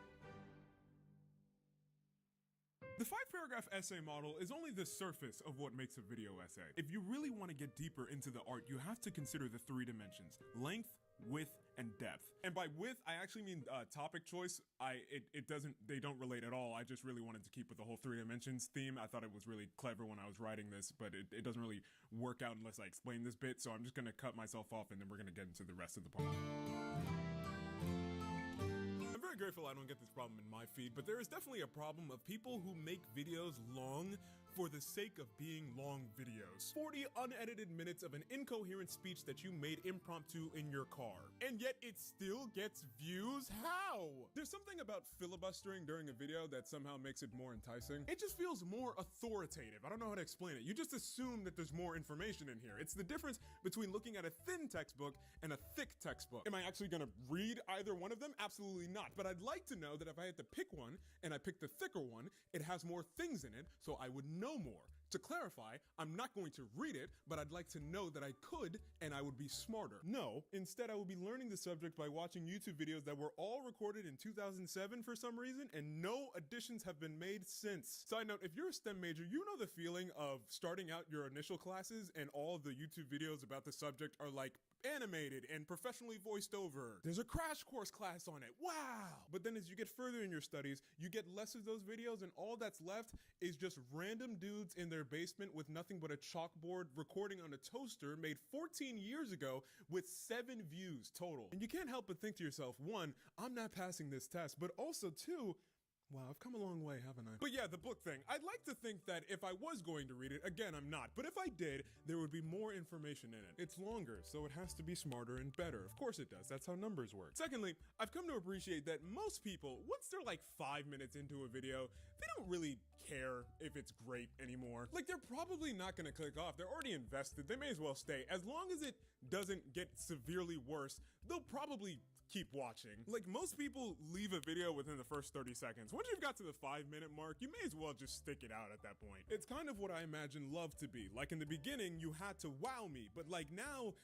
The 5-paragraph essay model is only the surface of what makes a video essay. If you really want to get deeper into the art, you have to consider the 3 dimensions: length, width, and depth. And by width, I actually mean topic choice. They don't relate at all. I just really wanted to keep with the whole 3 dimensions theme. I thought it was really clever when I was writing this, but it doesn't really work out unless I explain this bit, so I'm just gonna cut myself off and then we're gonna get into the rest of the part. I'm very grateful I don't get this problem in my feed, but there is definitely a problem of people who make videos long for the sake of being long videos. 40 unedited minutes of an incoherent speech that you made impromptu in your car. And yet it still gets views? How? There's something about filibustering during a video that somehow makes it more enticing. It just feels more authoritative. I don't know how to explain it. You just assume that there's more information in here. It's the difference between looking at a thin textbook and a thick textbook. Am I actually gonna read either one of them? Absolutely not. But I'd like to know that if I had to pick one and I picked the thicker one, it has more things in it, so I would know more. To clarify, I'm not going to read it, but I'd like to know that I could, and I would be smarter. No, instead I will be learning the subject by watching YouTube videos that were all recorded in 2007 for some reason, and no additions have been made since. Side note, if you're a STEM major, you know the feeling of starting out your initial classes and all of the YouTube videos about the subject are like animated and professionally voiced over. There's a crash course class on it. Wow! But then as you get further in your studies, you get less of those videos, and all that's left is just random dudes in their basement with nothing but a chalkboard recording on a toaster made 14 years ago with 7 views total. And you can't help but think to yourself, one, I'm not passing this test, but also two, wow, I've come a long way, haven't I? But yeah, the book thing. I'd like to think that if I was going to read it, again, I'm not, but if I did, there would be more information in it. It's longer, so it has to be smarter and better. Of course it does. That's how numbers work. Secondly, I've come to appreciate that most people, once they're like 5 minutes into a video, they don't really care if it's great anymore. Like, they're probably not gonna click off. They're already invested. They may as well stay. As long as it doesn't get severely worse, they'll probably keep watching. Like, most people leave a video within the first 30 seconds. Once you've got to the 5-minute mark, you may as well just stick it out at that point. It's kind of what I imagine love to be. Like, in the beginning, you had to wow me, but like now,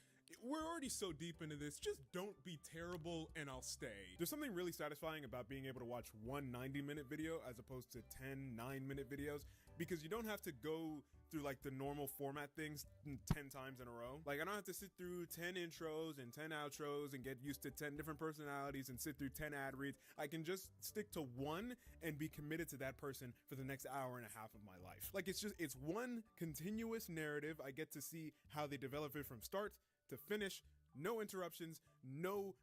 we're already so deep into this. Just don't be terrible and I'll stay. There's something really satisfying about being able to watch one 90-minute video as opposed to 10 9-minute videos, because you don't have to go through like the normal format things 10 times in a row. Like, I don't have to sit through 10 intros and 10 outros and get used to 10 different personalities and sit through 10 ad reads. I can just stick to one and be committed to that person for the next hour and a half of my life. Like, it's one continuous narrative. I get to see how they develop it from start to finish. No interruptions, no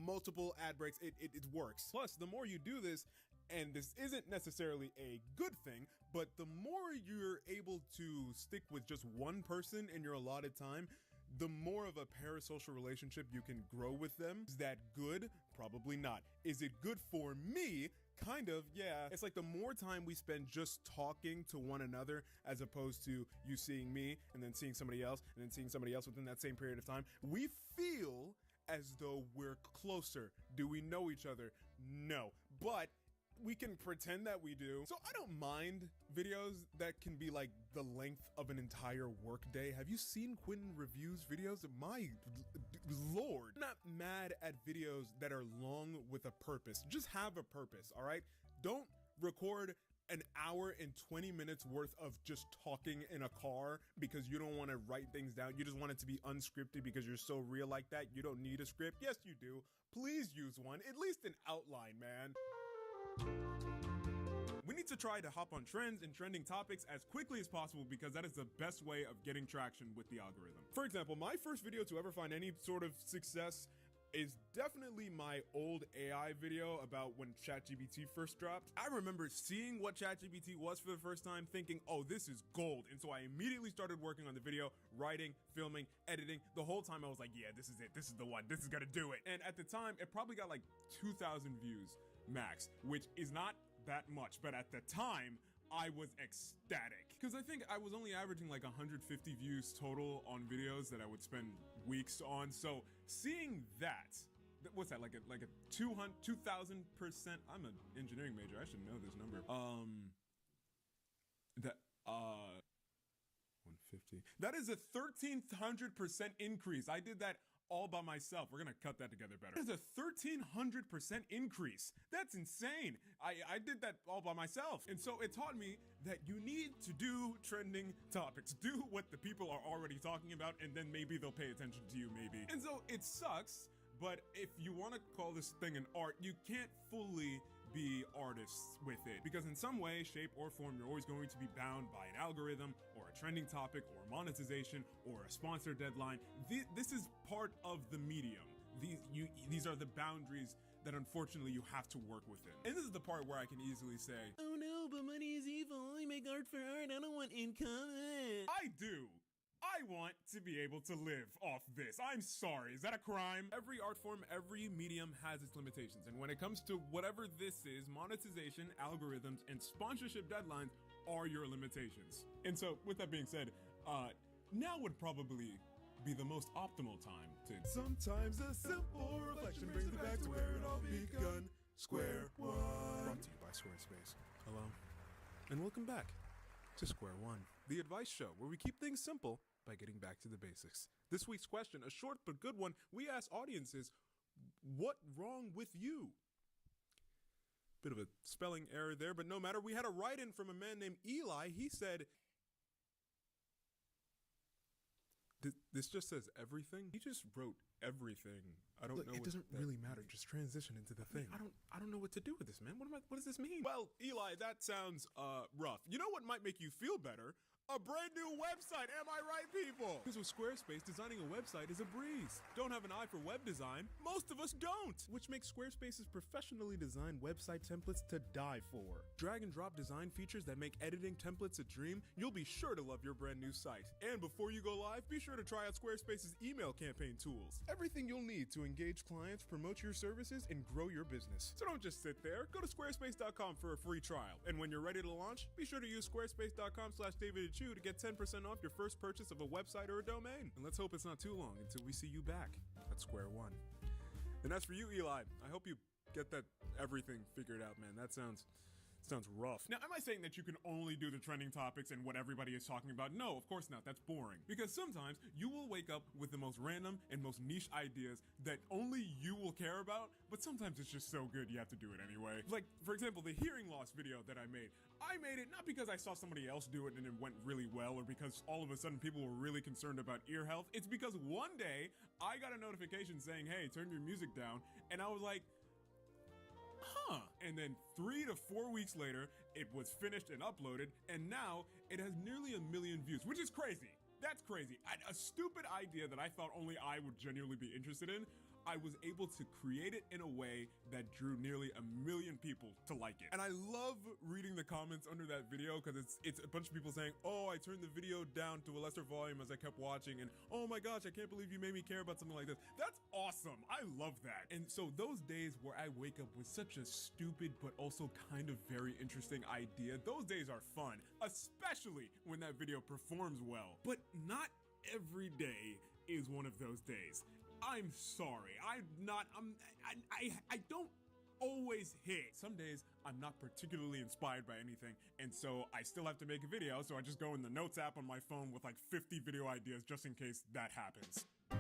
multiple ad breaks. It works. Plus, the more you do this, and this isn't necessarily a good thing, but the more you're able to stick with just one person in your allotted time, the more of a parasocial relationship you can grow with them. Is that good? Probably not. Is it good for me? Kind of, yeah. It's like the more time we spend just talking to one another as opposed to you seeing me and then seeing somebody else and then seeing somebody else within that same period of time, we feel as though we're closer. Do we know each other? No. But we can pretend that we do. So I don't mind videos that can be like the length of an entire workday. Have you seen Quentin reviews videos? My Lord. I'm not mad at videos that are long with a purpose. Just have a purpose, all right? Don't record an hour and 20 minutes worth of just talking in a car because you don't want to write things down. You just want it to be unscripted because you're so real like that. You don't need a script. Yes, you do. Please use one, at least an outline, man. We need to try to hop on trends and trending topics as quickly as possible because that is the best way of getting traction with the algorithm. For example, my first video to ever find any sort of success is definitely my old AI video about when ChatGPT first dropped. I remember seeing what ChatGPT was for the first time thinking, oh, this is gold. And so I immediately started working on the video, writing, filming, editing. The whole time I was like, yeah, this is it. This is the one. This is gonna do it. And at the time, it probably got like 2,000 views max, which is not that much, but at the time I was ecstatic because I think I was only averaging like 150 views total on videos that I would spend weeks on. So seeing that, what's that, like a 2,000%? I'm an engineering major, I should know this number. 150. That is a 1,300% increase. I did that all by myself. We're gonna cut that together better. That's a 1,300% increase. That's insane. I did that all by myself. And so it taught me that you need to do trending topics. Do what the people are already talking about, and then maybe they'll pay attention to you, maybe. And so it sucks, but if you wanna call this thing an art, you can't fully be artists with it, because in some way, shape, or form, you're always going to be bound by an algorithm or a trending topic or monetization or a sponsor deadline. This is part of the medium. These are the boundaries that unfortunately you have to work within. And this is the part where I can easily say, oh no, but money is evil. I make art for art. I don't want income. I do. I want to be able to live off this. I'm sorry. Is that a crime? Every art form, every medium has its limitations. And when it comes to whatever this is, monetization, algorithms, and sponsorship deadlines are your limitations. And so with that being said, now would probably be the most optimal time to... Sometimes a simple reflection brings me back to where it all begun. Square One. Brought to you by Squarespace. Hello. And welcome back to Square One, the advice show where we keep things simple by getting back to the basics. This week's question, a short but good one, we asked audiences, what wrong with you? Bit of a spelling error there, but no matter. We had a write-in from a man named Eli. He said, this just says everything? He just wrote everything. I don't know. It doesn't really matter. Just transition into the thing. I don't know what to do with this, man. What does this mean? Well, Eli, that sounds rough. You know what might make you feel better? A brand new website, am I right, people? Because with Squarespace, designing a website is a breeze. Don't have an eye for web design? Most of us don't! Which makes Squarespace's professionally designed website templates to die for. Drag and drop design features that make editing templates a dream. You'll be sure to love your brand new site. And before you go live, be sure to try out Squarespace's email campaign tools. Everything you'll need to engage clients, promote your services, and grow your business. So don't just sit there. Go to squarespace.com for a free trial. And when you're ready to launch, be sure to use squarespace.com/DavidandChew to get 10% off your first purchase of a website or a domain. And let's hope it's not too long until we see you back at Square One. And as for you, Eli, I hope you get that everything figured out, man. That sounds rough. Now, am I saying that you can only do the trending topics and what everybody is talking about? No, of course not. That's boring. Because sometimes you will wake up with the most random and most niche ideas that only you will care about, but sometimes it's just so good you have to do it anyway. Like, for example, the hearing loss video that I made it not because I saw somebody else do it and it went really well, or because all of a sudden people were really concerned about ear health. It's because one day I got a notification saying, hey, turn your music down. And I was like, huh. And then 3 to 4 weeks later, it was finished and uploaded, and now it has nearly 1 million views, which is crazy. That's crazy. A stupid idea that I thought only I would genuinely be interested in. I was able to create it in a way that drew nearly 1 million people to like it. And I love reading the comments under that video because it's a bunch of people saying, oh, I turned the video down to a lesser volume as I kept watching, and oh my gosh, I can't believe you made me care about something like this. That's awesome. I love that. And so those days where I wake up with such a stupid but also kind of very interesting idea, those days are fun, especially when that video performs well. But not every day is one of those days. I'm sorry. I don't always hit. Some days I'm not particularly inspired by anything, and so I still have to make a video, so I just go in the notes app on my phone with like 50 video ideas just in case that happens. I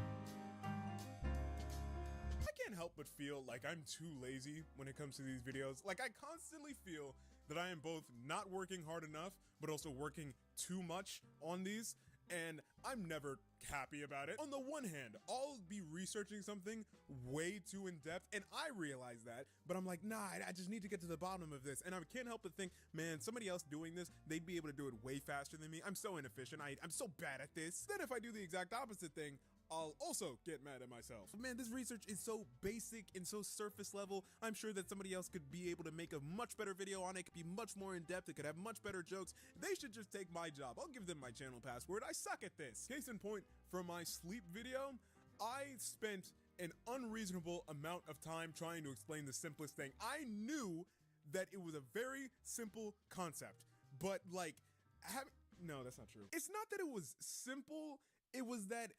can't help but feel like I'm too lazy when it comes to these videos. Like, I constantly feel that I am both not working hard enough, but also working too much on these, and I'm never happy about it. On the one hand, I'll be researching something way too in depth, and I realize that, but I'm like, nah, I just need to get to the bottom of this. And I can't help but think, man, somebody else doing this, they'd be able to do it way faster than me. I'm so inefficient. I'm so bad at this. Then if I do the exact opposite thing, I'll also get mad at myself. Man, this research is so basic and so surface level. I'm sure that somebody else could be able to make a much better video on it. It could be much more in depth. It could have much better jokes. They should just take my job. I'll give them my channel password. I suck at this. Case in point, for my sleep video, I spent an unreasonable amount of time trying to explain the simplest thing. I knew that it was a very simple concept, but like, no, that's not true. It's not that it was simple. It was that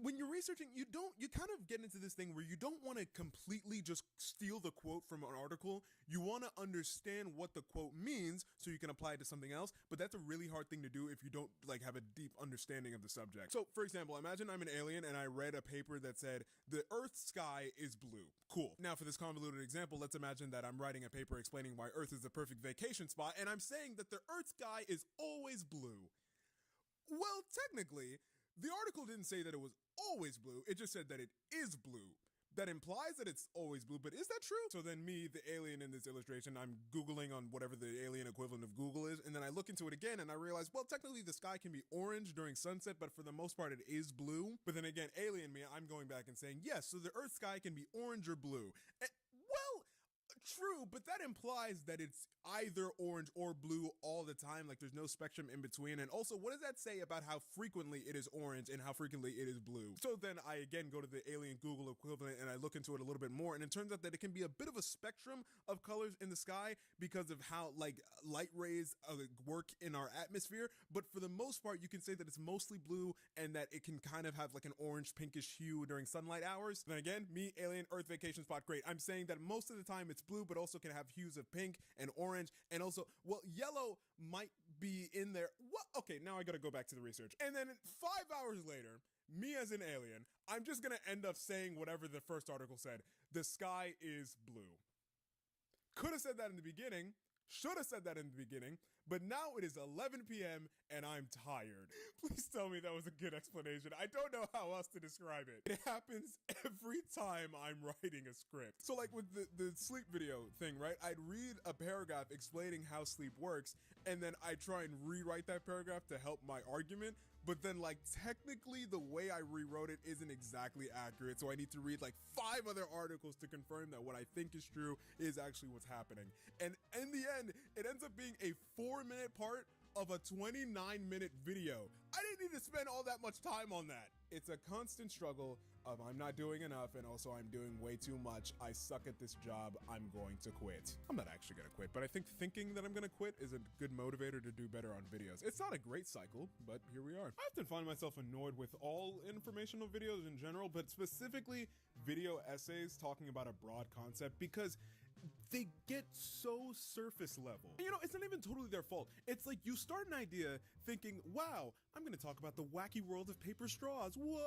when you're researching, you kind of get into this thing where you don't want to completely just steal the quote from an article. You want to understand what the quote means so you can apply it to something else, but that's a really hard thing to do if you don't like have a deep understanding of the subject. So for example, imagine I'm an alien and I read a paper that said the Earth's sky is blue. Cool. Now for this convoluted example, let's imagine that I'm writing a paper explaining why Earth is the perfect vacation spot, and I'm saying that the Earth's sky is always blue. Well, technically, the article didn't say that it was always blue, it just said that it is blue. that implies that it's always blue, but is that true? So then me, the alien in this illustration, I'm Googling on whatever the alien equivalent of Google is, and then I look into it again and I realize, well, technically the sky can be orange during sunset, but for the most part it is blue. But then again, alien me, I'm going back and saying, yes, so the Earth sky can be orange or blue. Well, true, but that implies that it's either orange or blue all the time, like there's no spectrum in between. And also, what does that say about how frequently it is orange and how frequently it is blue? So then I again go to the alien Google equivalent and I look into it a little bit more, and it turns out that it can be a bit of a spectrum of colors in the sky because of how like light rays work in our atmosphere. But for the most part, you can say that it's mostly blue and that it can kind of have like an orange pinkish hue during sunlight hours. Then again, me, alien, Earth vacation spot, great. I'm saying that most of the time it's blue, but also can have hues of pink and orange, and also, well, yellow might be in there. What? Okay, now I gotta go back to the research. And then 5 hours later, me as an alien, I'm just gonna end up saying whatever the first article said. The sky is blue. Could have said that in the beginning, should have said that in the beginning, but now it is 11 p.m. and I'm tired. Please tell me that was a good explanation. I don't know how else to describe it. It happens every time I'm writing a script. So like with the sleep video thing, right? I'd read a paragraph explaining how sleep works, and then I try and rewrite that paragraph to help my argument. But then like technically the way I rewrote it isn't exactly accurate. So I need to read like 5 other articles to confirm that what I think is true is actually what's happening. And in the end, it ends up being a 4-minute part of a 29-minute video. I didn't need to spend all that much time on that. It's a constant struggle of I'm not doing enough and also I'm doing way too much. I suck at this job. I'm going to quit. I'm not actually going to quit, but I think thinking that I'm going to quit is a good motivator to do better on videos. It's not a great cycle, but here we are. I often find myself annoyed with all informational videos in general, but specifically video essays talking about a broad concept because they get so surface level. And, you know, it's not even totally their fault. It's like you start an idea thinking, wow, I'm going to talk about the wacky world of paper straws. Whoa!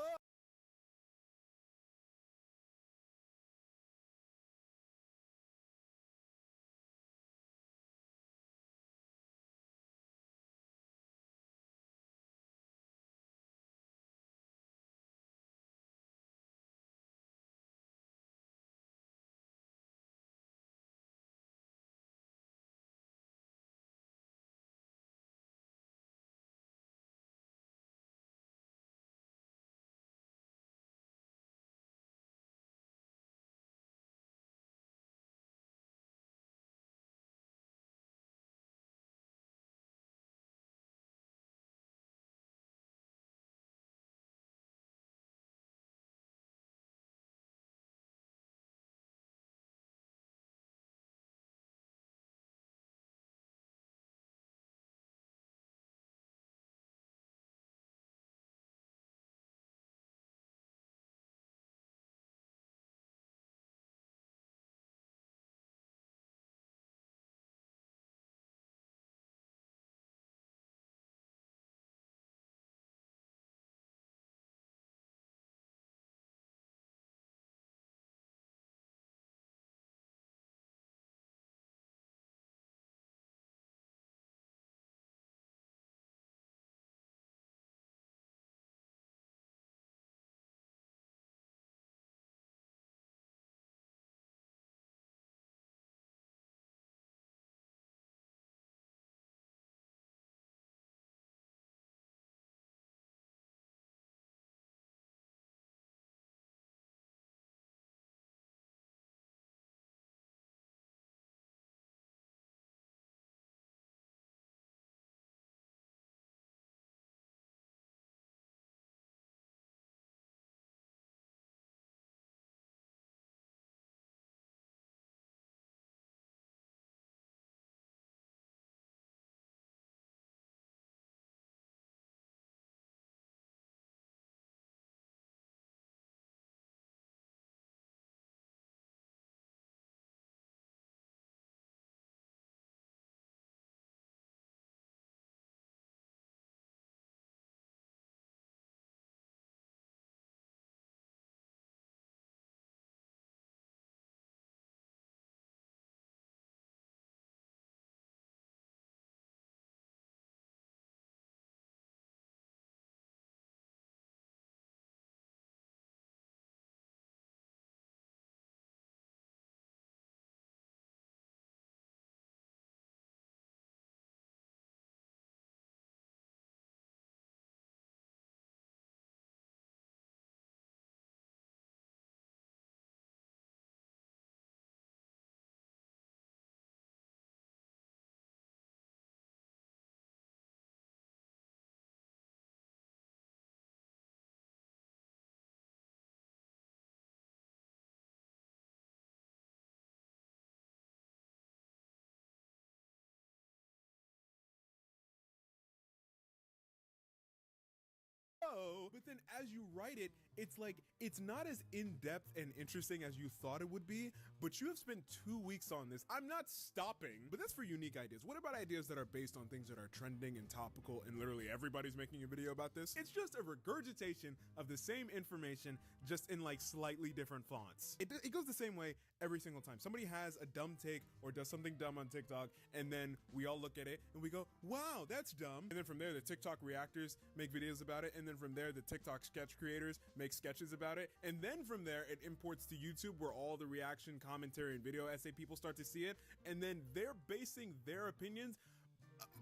hello. But then as you write it, it's like, it's not as in-depth and interesting as you thought it would be, but you have spent 2 weeks on this. I'm not stopping, but that's for unique ideas. What about ideas that are based on things that are trending and topical and literally everybody's making a video about this? It's just a regurgitation of the same information, just in like slightly different fonts. It goes the same way every single time. Somebody has a dumb take or does something dumb on TikTok, and then we all look at it and we go, wow, that's dumb. And then from there, the TikTok reactors make videos about it. And then from there, the TikTok sketch creators make sketches about it. And then from there, it imports to YouTube, where all the reaction, commentary, and video essay people start to see it. And then they're basing their opinions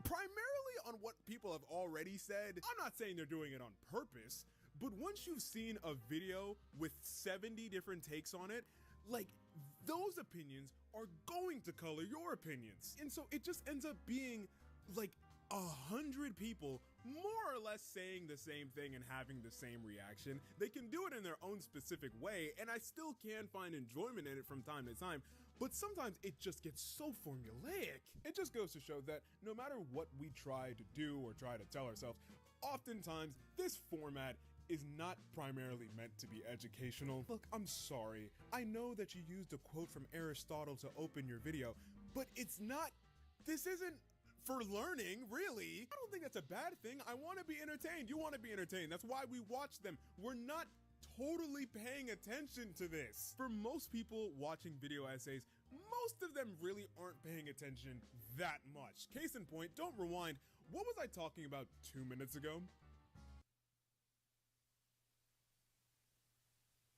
primarily on what people have already said. I'm not saying they're doing it on purpose, but once you've seen a video with 70 different takes on it, like, those opinions are going to color your opinions. And so it just ends up being like 100 people more or less saying the same thing and having the same reaction. They can do it in their own specific way, and I still can find enjoyment in it from time to time, but sometimes it just gets so formulaic. It just goes to show that no matter what we try to do or try to tell ourselves, oftentimes this format is not primarily meant to be educational. Look, I'm sorry. I know that you used a quote from Aristotle to open your video, but this isn't for learning, really. I don't think that's a bad thing. I want to be entertained. You want to be entertained. That's why we watch them. We're not totally paying attention to this. For most people watching video essays, most of them really aren't paying attention that much. Case in point, don't rewind. What was I talking about 2 minutes ago?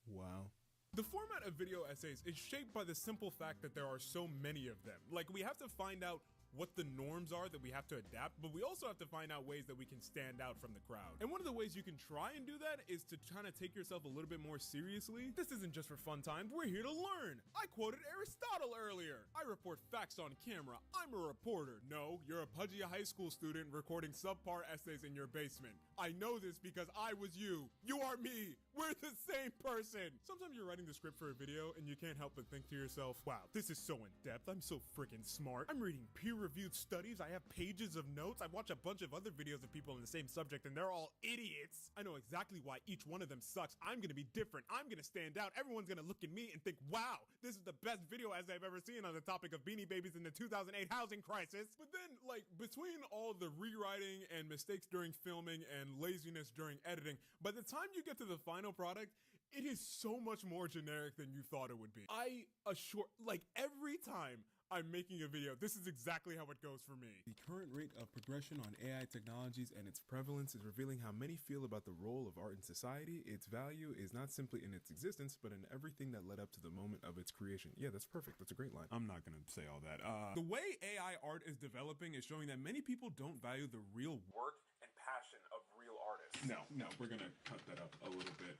Wow. The format of video essays is shaped by the simple fact that there are so many of them. Like, we have to find out what the norms are that we have to adapt, but we also have to find out ways that we can stand out from the crowd. And one of the ways you can try and do that is to kind of take yourself a little bit more seriously. This isn't just for fun times, we're here to learn. I quoted Aristotle earlier. I report facts on camera. I'm a reporter. No, you're a pudgy high school student recording subpar essays in your basement. I know this because I was you. You are me. We're the same person. Sometimes you're writing the script for a video and you can't help but think to yourself, wow, this is so in-depth. I'm so freaking smart. I'm reading peer-reviewed studies. I have pages of notes. I watch a bunch of other videos of people on the same subject and they're all idiots. I know exactly why each one of them sucks. I'm gonna be different. I'm gonna stand out. Everyone's gonna look at me and think, wow, this is the best video as I've ever seen on the topic of Beanie Babies in the 2008 housing crisis. But then, like, between all the rewriting and mistakes during filming and laziness during editing, by the time you get to the final product, it is so much more generic than you thought it would be. I assure, like, every time I'm making a video, this is exactly how it goes for me. The current rate of progression on AI technologies and its prevalence is revealing how many feel about the role of art in society. Its value is not simply in its existence, but in everything that led up to the moment of its creation. Yeah, that's perfect. That's a great line. I'm not gonna say all that. The way AI art is developing is showing that many people don't value the real work and passion of real artists. No, we're gonna cut that up a little bit.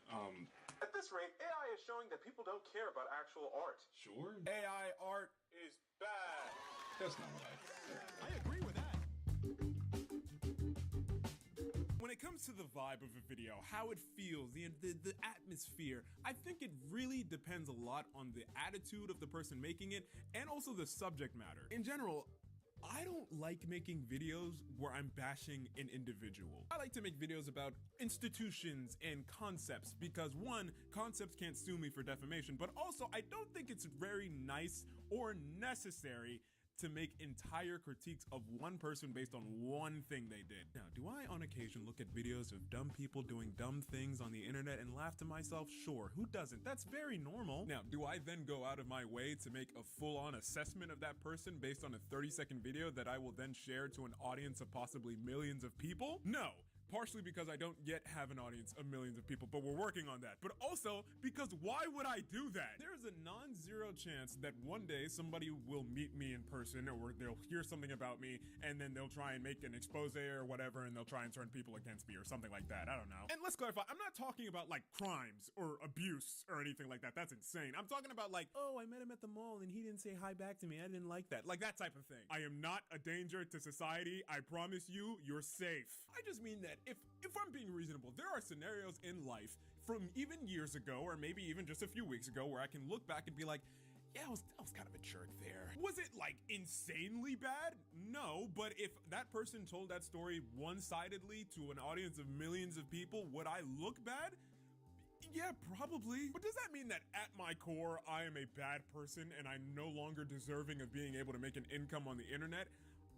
At this rate, AI is showing that people don't care about actual art. Sure. AI art is bad. That's not what I said. I agree with that. When it comes to the vibe of a video, how it feels, the atmosphere, I think it really depends a lot on the attitude of the person making it and also the subject matter. In general, I don't like making videos where I'm bashing an individual. I like to make videos about institutions and concepts because, one, concepts can't sue me for defamation, but also I don't think it's very nice or necessary to make entire critiques of one person based on one thing they did. Now, do I on occasion look at videos of dumb people doing dumb things on the internet and laugh to myself? Sure, who doesn't? That's very normal. Now, do I then go out of my way to make a full-on assessment of that person based on a 30-second video that I will then share to an audience of possibly millions of people? No. Partially because I don't yet have an audience of millions of people, but we're working on that. But also because why would I do that? There's a non-zero chance that one day somebody will meet me in person or they'll hear something about me and then they'll try and make an expose or whatever and they'll try and turn people against me or something like that. I don't know. And let's clarify, I'm not talking about like crimes or abuse or anything like that. That's insane. I'm talking about like, oh, I met him at the mall and he didn't say hi back to me. I didn't like that. Like that type of thing. I am not a danger to society. I promise you, you're safe. I just mean that if I'm being reasonable, there are scenarios in life from even years ago or maybe even just a few weeks ago where I can look back and be like, yeah, I was kind of a jerk there. Was it like insanely bad? No, but if that person told that story one-sidedly to an audience of millions of people, would I look bad? Yeah, probably. But does that mean that at my core, I am a bad person and I'm no longer deserving of being able to make an income on the internet?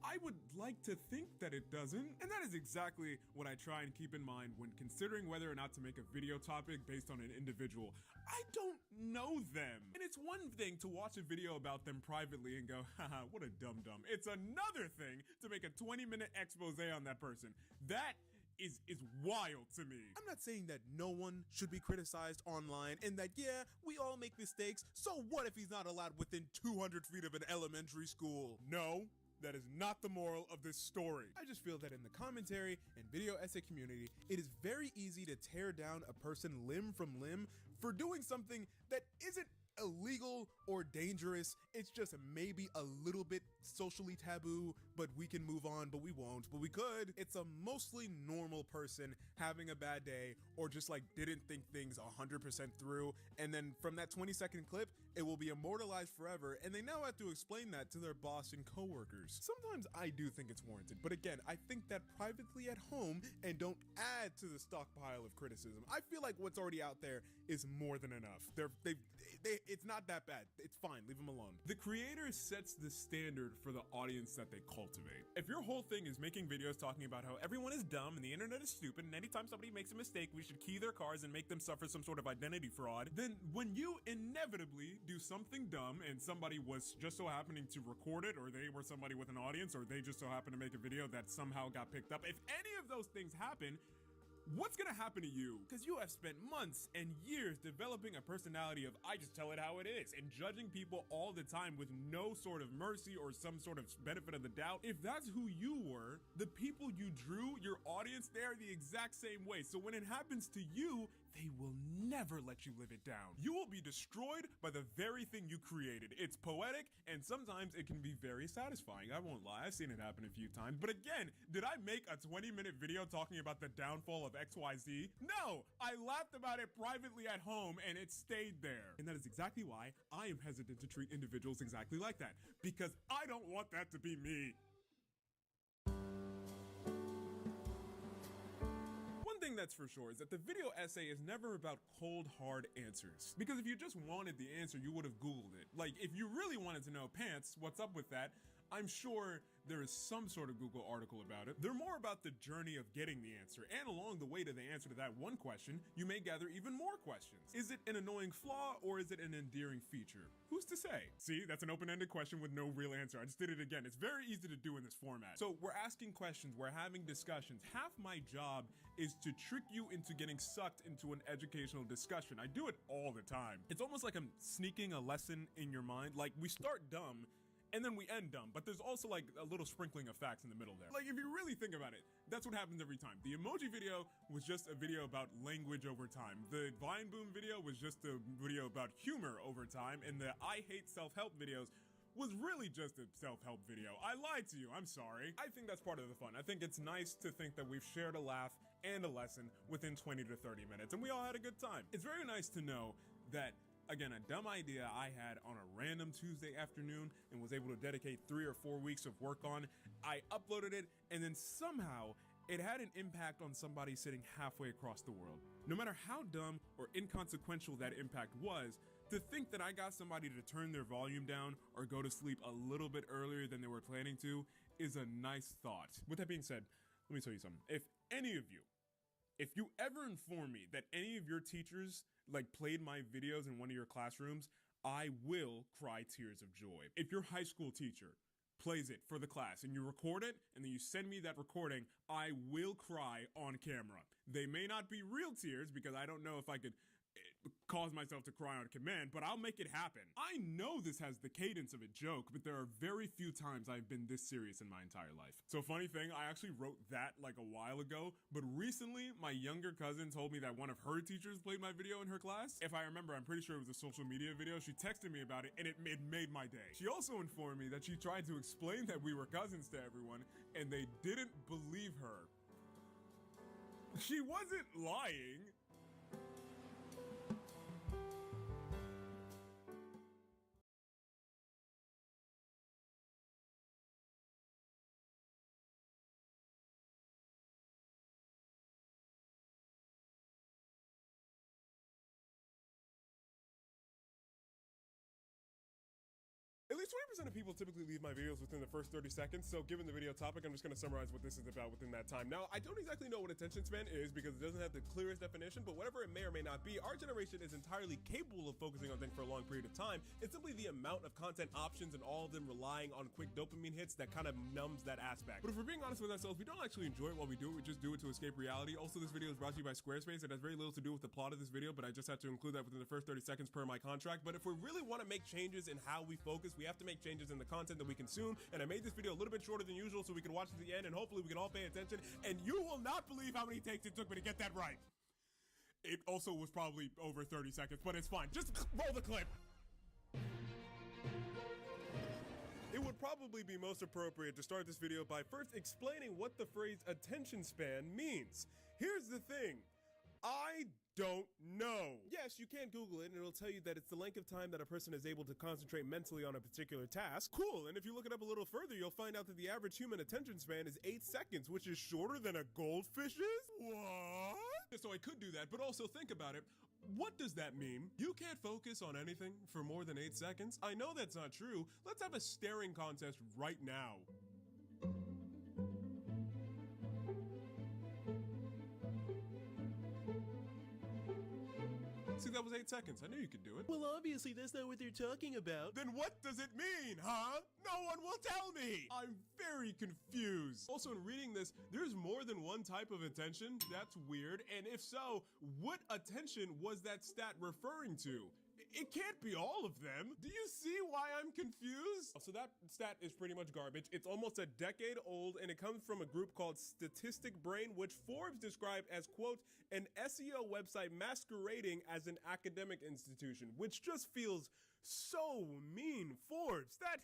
I would like to think that it doesn't. And that is exactly what I try and keep in mind when considering whether or not to make a video topic based on an individual. I don't know them. And it's one thing to watch a video about them privately and go, haha, what a dum-dum. It's another thing to make a 20-minute expose on that person. That is wild to me. I'm not saying that no one should be criticized online and that, yeah, we all make mistakes. So what if he's not allowed within 200 feet of an elementary school? No. That is not the moral of this story. I just feel that in the commentary and video essay community, it is very easy to tear down a person limb from limb for doing something that isn't illegal or dangerous. It's just maybe a little bit socially taboo, but we can move on, but we won't, but we could. It's a mostly normal person having a bad day or just like didn't think things 100% through. And then from that 20-second clip, it will be immortalized forever. And they now have to explain that to their boss and coworkers. Sometimes I do think it's warranted, but again, I think that privately at home and don't add to the stockpile of criticism. I feel like what's already out there is more than enough. It's not that bad. It's fine. Leave them alone. The creator sets the standard for the audience that they cultivate. If your whole thing is making videos talking about how everyone is dumb and the internet is stupid, and anytime somebody makes a mistake, we should key their cars and make them suffer some sort of identity fraud, then when you inevitably do something dumb and somebody was just so happening to record it, or they were somebody with an audience, or they just so happened to make a video that somehow got picked up, if any of those things happen, what's gonna happen to you? Because you have spent months and years developing a personality of I just tell it how it is and judging people all the time with no sort of mercy or some sort of benefit of the doubt. If that's who you were, the people you drew, your audience, they are the exact same way. So when it happens to you, they will never let you live it down. You will be destroyed by the very thing you created. It's poetic, and sometimes it can be very satisfying. I won't lie, I've seen it happen a few times. But again, did I make a 20-minute video talking about the downfall of XYZ? No, I laughed about it privately at home, and it stayed there. And that is exactly why I am hesitant to treat individuals exactly like that, because I don't want that to be me. One thing that's for sure is that the video essay is never about cold, hard answers. Because if you just wanted the answer, you would have Googled it. Like, if you really wanted to know pants, what's up with that? I'm sure there is some sort of Google article about it. They're more about the journey of getting the answer, and along the way to the answer to that one question, you may gather even more questions. Is it an annoying flaw, or is it an endearing feature? Who's to say? See, that's an open-ended question with no real answer. I just did it again. It's very easy to do in this format. So we're asking questions, we're having discussions. Half my job is to trick you into getting sucked into an educational discussion. I do it all the time. It's almost like I'm sneaking a lesson in your mind. Like, we start dumb, and then we end dumb, but there's also like a little sprinkling of facts in the middle there. Like, if you really think about it, that's what happens every time. The emoji video was just a video about language over time. The Vine Boom video was just a video about humor over time, and the I hate self-help videos was really just a self-help video. I lied to you, I'm sorry. I think that's part of the fun. I think it's nice to think that we've shared a laugh and a lesson within 20 to 30 minutes, and we all had a good time. It's very nice to know that, again, a dumb idea I had on a random Tuesday afternoon and was able to dedicate 3 or 4 weeks of work on, I uploaded it, and then somehow it had an impact on somebody sitting halfway across the world. No matter how dumb or inconsequential that impact was, to think that I got somebody to turn their volume down or go to sleep a little bit earlier than they were planning to is a nice thought. With that being said, let me tell you something. If any of you, if you ever inform me that any of your teachers like played my videos in one of your classrooms, I will cry tears of joy. If your high school teacher plays it for the class and you record it and then you send me that recording, I will cry on camera. They may not be real tears because I don't know if I could cause myself to cry on command, but I'll make it happen. I know this has the cadence of a joke, but there are very few times I've been this serious in my entire life. So funny thing, I actually wrote that like a while ago, but recently my younger cousin told me that one of her teachers played my video in her class. If I remember, I'm pretty sure it was a social media video. She texted me about it and it made my day. She also informed me that she tried to explain that we were cousins to everyone and they didn't believe her. She wasn't lying. of people typically leave my videos within the first 30 seconds, so given the video topic, I'm just gonna summarize what this is about within that time. Now, I don't exactly know what attention span is because it doesn't have the clearest definition, but whatever it may or may not be, our generation is entirely capable of focusing on things for a long period of time. It's simply the amount of content options and all of them relying on quick dopamine hits that kind of numbs that aspect. But if we're being honest with ourselves, we don't actually enjoy it while we do it, we just do it to escape reality. Also, this video is brought to you by Squarespace. It has very little to do with the plot of this video, but I just had to include that within the first 30 seconds per my contract. But if we really want to make changes in how we focus, we have to make changes in the content that we consume. And I made this video a little bit shorter than usual so we can watch to the end and hopefully we can all pay attention. And you will not believe how many takes it took me to get that right. It also was probably over 30 seconds, but it's fine. Just roll the clip. It would probably be most appropriate to start this video by first explaining what the phrase attention span means. Here's the thing. I don't know. Yes, you can Google it and it'll tell you that it's the length of time that a person is able to concentrate mentally on a particular task. Cool, and if you look it up a little further, you'll find out that the average human attention span is 8 seconds, which is shorter than a goldfish's? What? So I could do that, but also think about it. What does that mean? You can't focus on anything for more than 8 seconds? I know that's not true. Let's have a staring contest right now. See, that was 8 seconds. I knew you could do it. Well, obviously, that's not what they're talking about. Then what does it mean, huh? No one will tell me. I'm very confused. Also, in reading this, there's more than one type of attention. That's weird. And if so, what attention was that stat referring to? It can't be all of them. Do you see why I'm confused? So that stat is pretty much garbage. It's almost a decade old and it comes from a group called Statistic Brain, which Forbes described as, quote, an SEO website masquerading as an academic institution, which just feels so mean. Forbes, that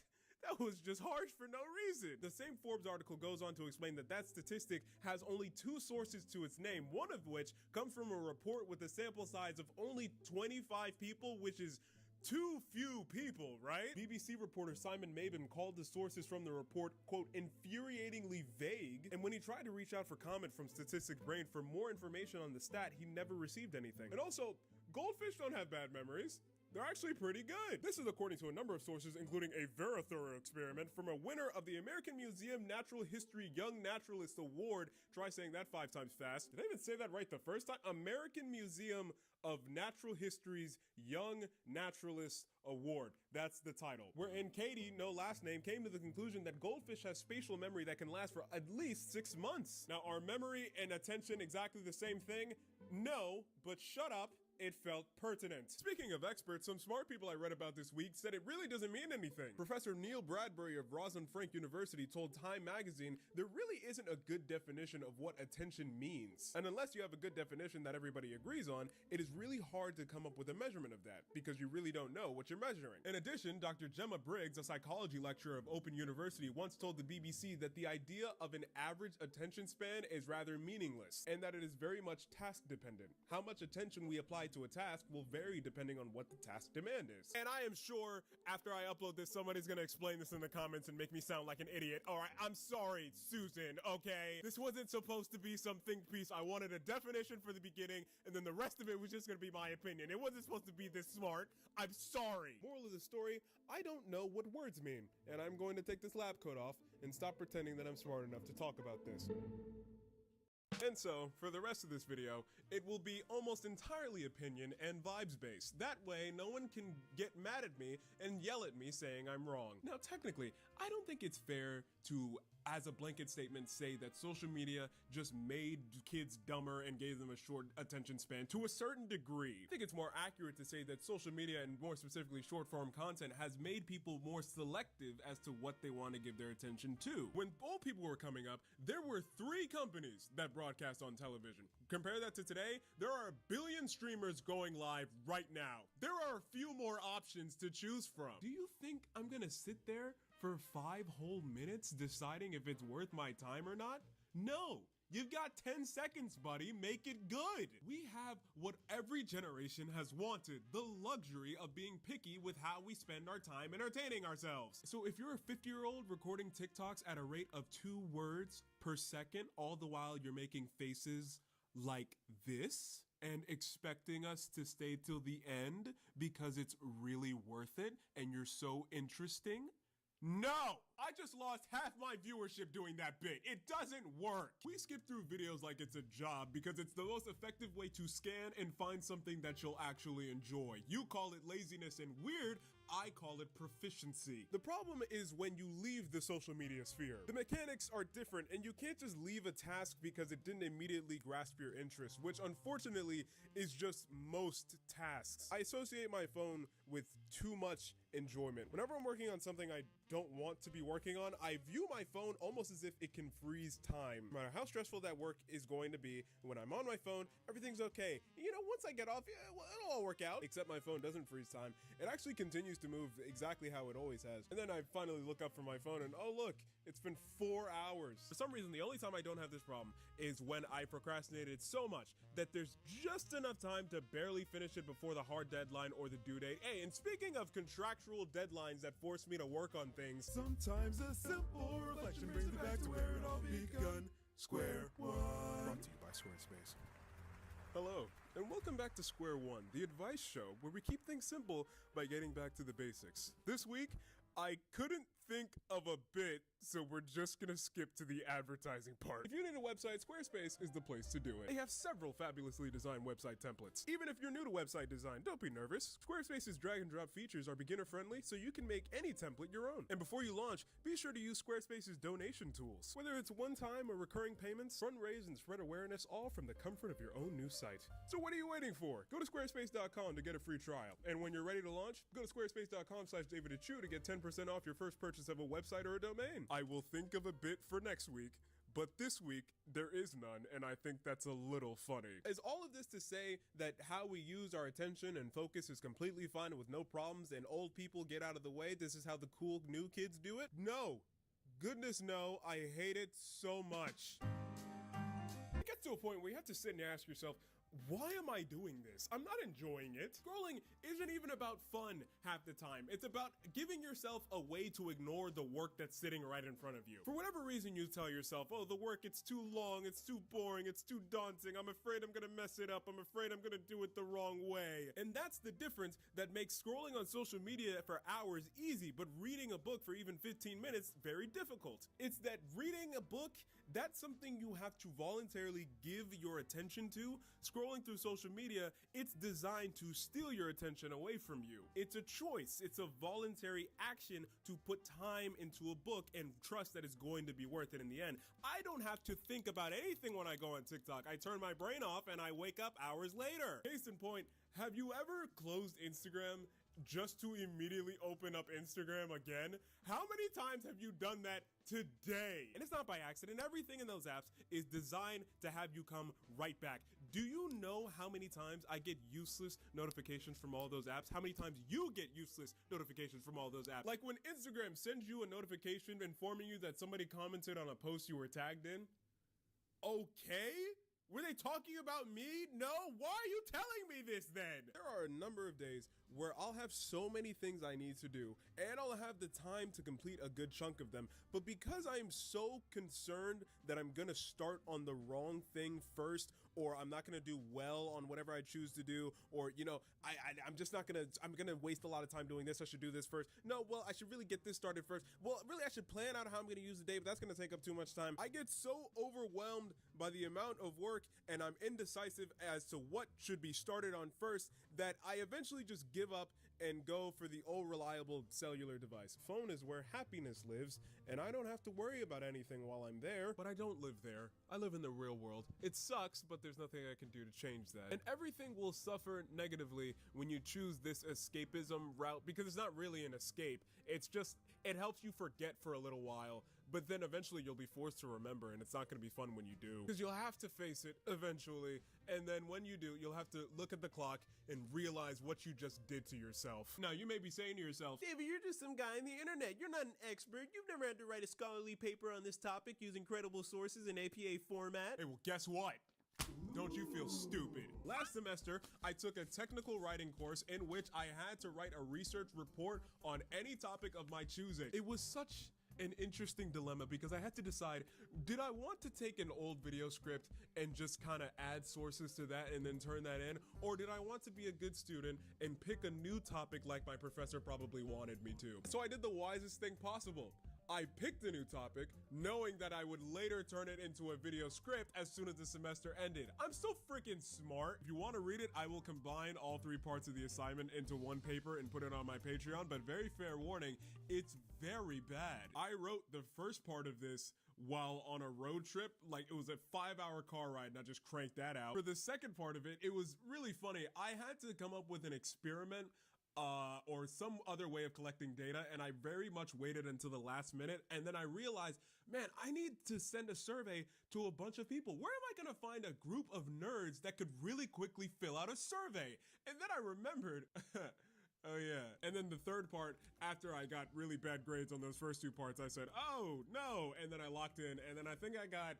was just harsh for no reason. The same Forbes article goes on to explain that that statistic has only 2 sources to its name, one of which comes from a report with a sample size of only 25 people, which is too few people, right? BBC reporter Simon Mabin called the sources from the report, quote, infuriatingly vague. And when he tried to reach out for comment from Statistic Brain for more information on the stat, he never received anything. And also, goldfish don't have bad memories. They're actually pretty good. This is according to a number of sources, including a very thorough experiment from a winner of the American Museum Natural History Young Naturalist Award. Try saying that 5 times fast. Did I even say that right the first time? American Museum of Natural History's Young Naturalist Award. That's the title. Wherein Katie, no last name, came to the conclusion that goldfish has spatial memory that can last for at least 6 months. Now, are memory and attention exactly the same thing? No, but shut up. It felt pertinent. Speaking of experts, some smart people I read about this week said it really doesn't mean anything. Professor Neil Bradbury of Rosalind Frank University told Time magazine there really isn't a good definition of what attention means. And unless you have a good definition that everybody agrees on, it is really hard to come up with a measurement of that because you really don't know what you're measuring. In addition, Dr. Gemma Briggs, a psychology lecturer of Open University, once told the BBC that the idea of an average attention span is rather meaningless and that it is very much task dependent. How much attention we apply to a task will vary depending on what the task demand is. And I am sure after I upload this, somebody's gonna explain this in the comments and make me sound like an idiot. All right, I'm sorry, Susan, okay? This wasn't supposed to be some think piece. I wanted a definition for the beginning, and then the rest of it was just gonna be my opinion. It wasn't supposed to be this smart. I'm sorry. Moral of the story, I don't know what words mean, and I'm going to take this lab coat off and stop pretending that I'm smart enough to talk about this. And so, for the rest of this video, it will be almost entirely opinion and vibes based. That way, no one can get mad at me and yell at me saying I'm wrong. Now, technically, I don't think it's fair to, as a blanket statement, say that social media just made kids dumber and gave them a short attention span to a certain degree. I think it's more accurate to say that social media, and more specifically short form content, has made people more selective as to what they want to give their attention to. When old people were coming up, there were 3 companies that broadcast on television. Compare that to today, there are 1 billion streamers going live right now. There are a few more options to choose from. Do you think I'm gonna sit there for 5 whole minutes deciding if it's worth my time or not? No. You've got 10 seconds, buddy. Make it good. We have what every generation has wanted, the luxury of being picky with how we spend our time entertaining ourselves. So if you're a 50-year-old recording TikToks at a rate of 2 words per second, all the while you're making faces like this and expecting us to stay till the end because it's really worth it and you're so interesting, No! I just lost half my viewership doing that bit. It doesn't work. We skip through videos like it's a job because it's the most effective way to scan and find something that you'll actually enjoy. You call it laziness and weird, I call it proficiency. The problem is when you leave the social media sphere. The mechanics are different and you can't just leave a task because it didn't immediately grasp your interest, which unfortunately is just most tasks. I associate my phone with too much enjoyment. Whenever I'm working on something I don't want to be working on, I view my phone almost as if it can freeze time. No matter how stressful that work is going to be, when I'm on my phone, everything's okay. You know, once I get off, yeah, well, it'll all work out. Except my phone doesn't freeze time. It actually continues to move exactly how it always has. And then I finally look up from my phone and, oh look, it's been 4 hours. For some reason, the only time I don't have this problem is when I procrastinated so much that there's just enough time to barely finish it before the hard deadline or the due date. Hey, and speaking of contractual deadlines that force me to work on things, sometimes a simple reflection brings me back to where it all begun. Square One. Brought to you by Squarespace. Hello, and welcome back to Square One, the advice show where we keep things simple by getting back to the basics. This week, I couldn't think of a bit, so we're just gonna skip to the advertising part. If you need a website, Squarespace is the place to do it. They have several fabulously designed website templates. Even if you're new to website design, don't be nervous. Squarespace's drag and drop features are beginner friendly, so you can make any template your own. And before you launch, be sure to use Squarespace's donation tools. Whether it's one-time or recurring payments, fundraise and spread awareness, all from the comfort of your own new site. So what are you waiting for? Go to squarespace.com to get a free trial. And when you're ready to launch, go to squarespace.com/DavidAchu to get 10% off your first purchase of a website or a domain. I will think of a bit for next week, but this week there is none, and I think that's a little funny. Is all of this to say that how we use our attention and focus is completely fine with no problems and old people get out of the way? This is how the cool new kids do it? No. Goodness no, I hate it so much. It gets to a point where you have to sit and ask yourself, why am I doing this? I'm not enjoying it. Scrolling isn't even about fun half the time. It's about giving yourself a way to ignore the work that's sitting right in front of you. For whatever reason, you tell yourself, oh, the work, it's too long, it's too boring, it's too daunting, I'm afraid I'm gonna mess it up, I'm afraid I'm gonna do it the wrong way. And that's the difference that makes scrolling on social media for hours easy, but reading a book for even 15 minutes very difficult. It's that reading a book, that's something you have to voluntarily give your attention to. Scrolling through social media, it's designed to steal your attention away from you. It's a choice. It's a voluntary action to put time into a book and trust that it's going to be worth it in the end. I don't have to think about anything when I go on TikTok. I turn my brain off and I wake up hours later. Case in point, have you ever closed Instagram just to immediately open up Instagram again? How many times have you done that today? And it's not by accident. Everything in those apps is designed to have you come right back. Do you know how many times I get useless notifications from all those apps? How many times you get useless notifications from all those apps? Like when Instagram sends you a notification informing you that somebody commented on a post you were tagged in. Okay? Were they talking about me? No? Why are you telling me this then? There are a number of days where I'll have so many things I need to do, and I'll have the time to complete a good chunk of them. But because I'm so concerned that I'm gonna start on the wrong thing first, or I'm not gonna do well on whatever I choose to do, or, you know, I'm just not gonna, I'm gonna waste a lot of time doing this, I should do this first. No, well, I should really get this started first. Well, really, I should plan out how I'm gonna use the day, but that's gonna take up too much time. I get so overwhelmed by the amount of work, and I'm indecisive as to what should be started on first, that I eventually just give up and go for the old reliable cellular device. Phone is where happiness lives, and I don't have to worry about anything while I'm there. But I don't live there. I live in the real world. It sucks, but there's nothing I can do to change that. And everything will suffer negatively when you choose this escapism route, because it's not really an escape. It's just, it helps you forget for a little while, but then eventually you'll be forced to remember, and it's not gonna be fun when you do. Because you'll have to face it eventually, and then when you do, you'll have to look at the clock and realize what you just did to yourself. Now, you may be saying to yourself, David, you're just some guy on the internet. You're not an expert. You've never had to write a scholarly paper on this topic using credible sources in APA format. Hey, well, guess what? Don't you feel stupid? Last semester, I took a technical writing course in which I had to write a research report on any topic of my choosing. It was such an interesting dilemma because I had to decide, did I want to take an old video script and just kind of add sources to that and then turn that in? Or did I want to be a good student and pick a new topic like my professor probably wanted me to? So I did the wisest thing possible. I picked a new topic, knowing that I would later turn it into a video script as soon as the semester ended. I'm so freaking smart. If you want to read it, I will combine all 3 parts of the assignment into one paper and put it on my Patreon, but very fair warning, it's very bad. I wrote the first part of this while on a road trip. Like, it was a 5-hour car ride and I just cranked that out. For the second part of it, it was really funny. I had to come up with an experiment or some other way of collecting data, and I very much waited until the last minute, and then I realized, man, I need to send a survey to a bunch of people. Where am I gonna find a group of nerds that could really quickly fill out a survey? And then I remembered, oh yeah. And then the third part, after I got really bad grades on those first 2 parts, I said, oh no, and then I locked in, and then I think I got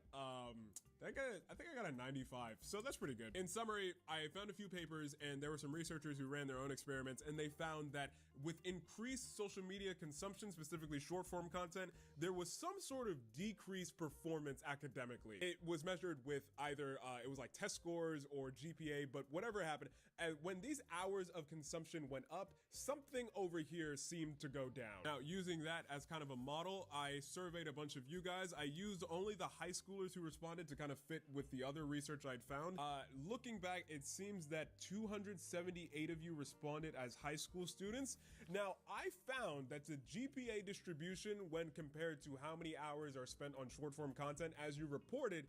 a 95, so that's pretty good. In summary, I found a few papers, and there were some researchers who ran their own experiments, and they found that with increased social media consumption, specifically short form content, there was some sort of decreased performance academically. It was measured with either, it was like test scores or GPA, but whatever happened, and when these hours of consumption went up, something over here seemed to go down. Now, using that as kind of a model, I surveyed a bunch of you guys. I used only the high schoolers who responded to kind of fit with the other research I'd found. Looking back, it seems that 278 of you responded as high school students. Now, I found that the GPA distribution when compared to how many hours are spent on short form content, as you reported,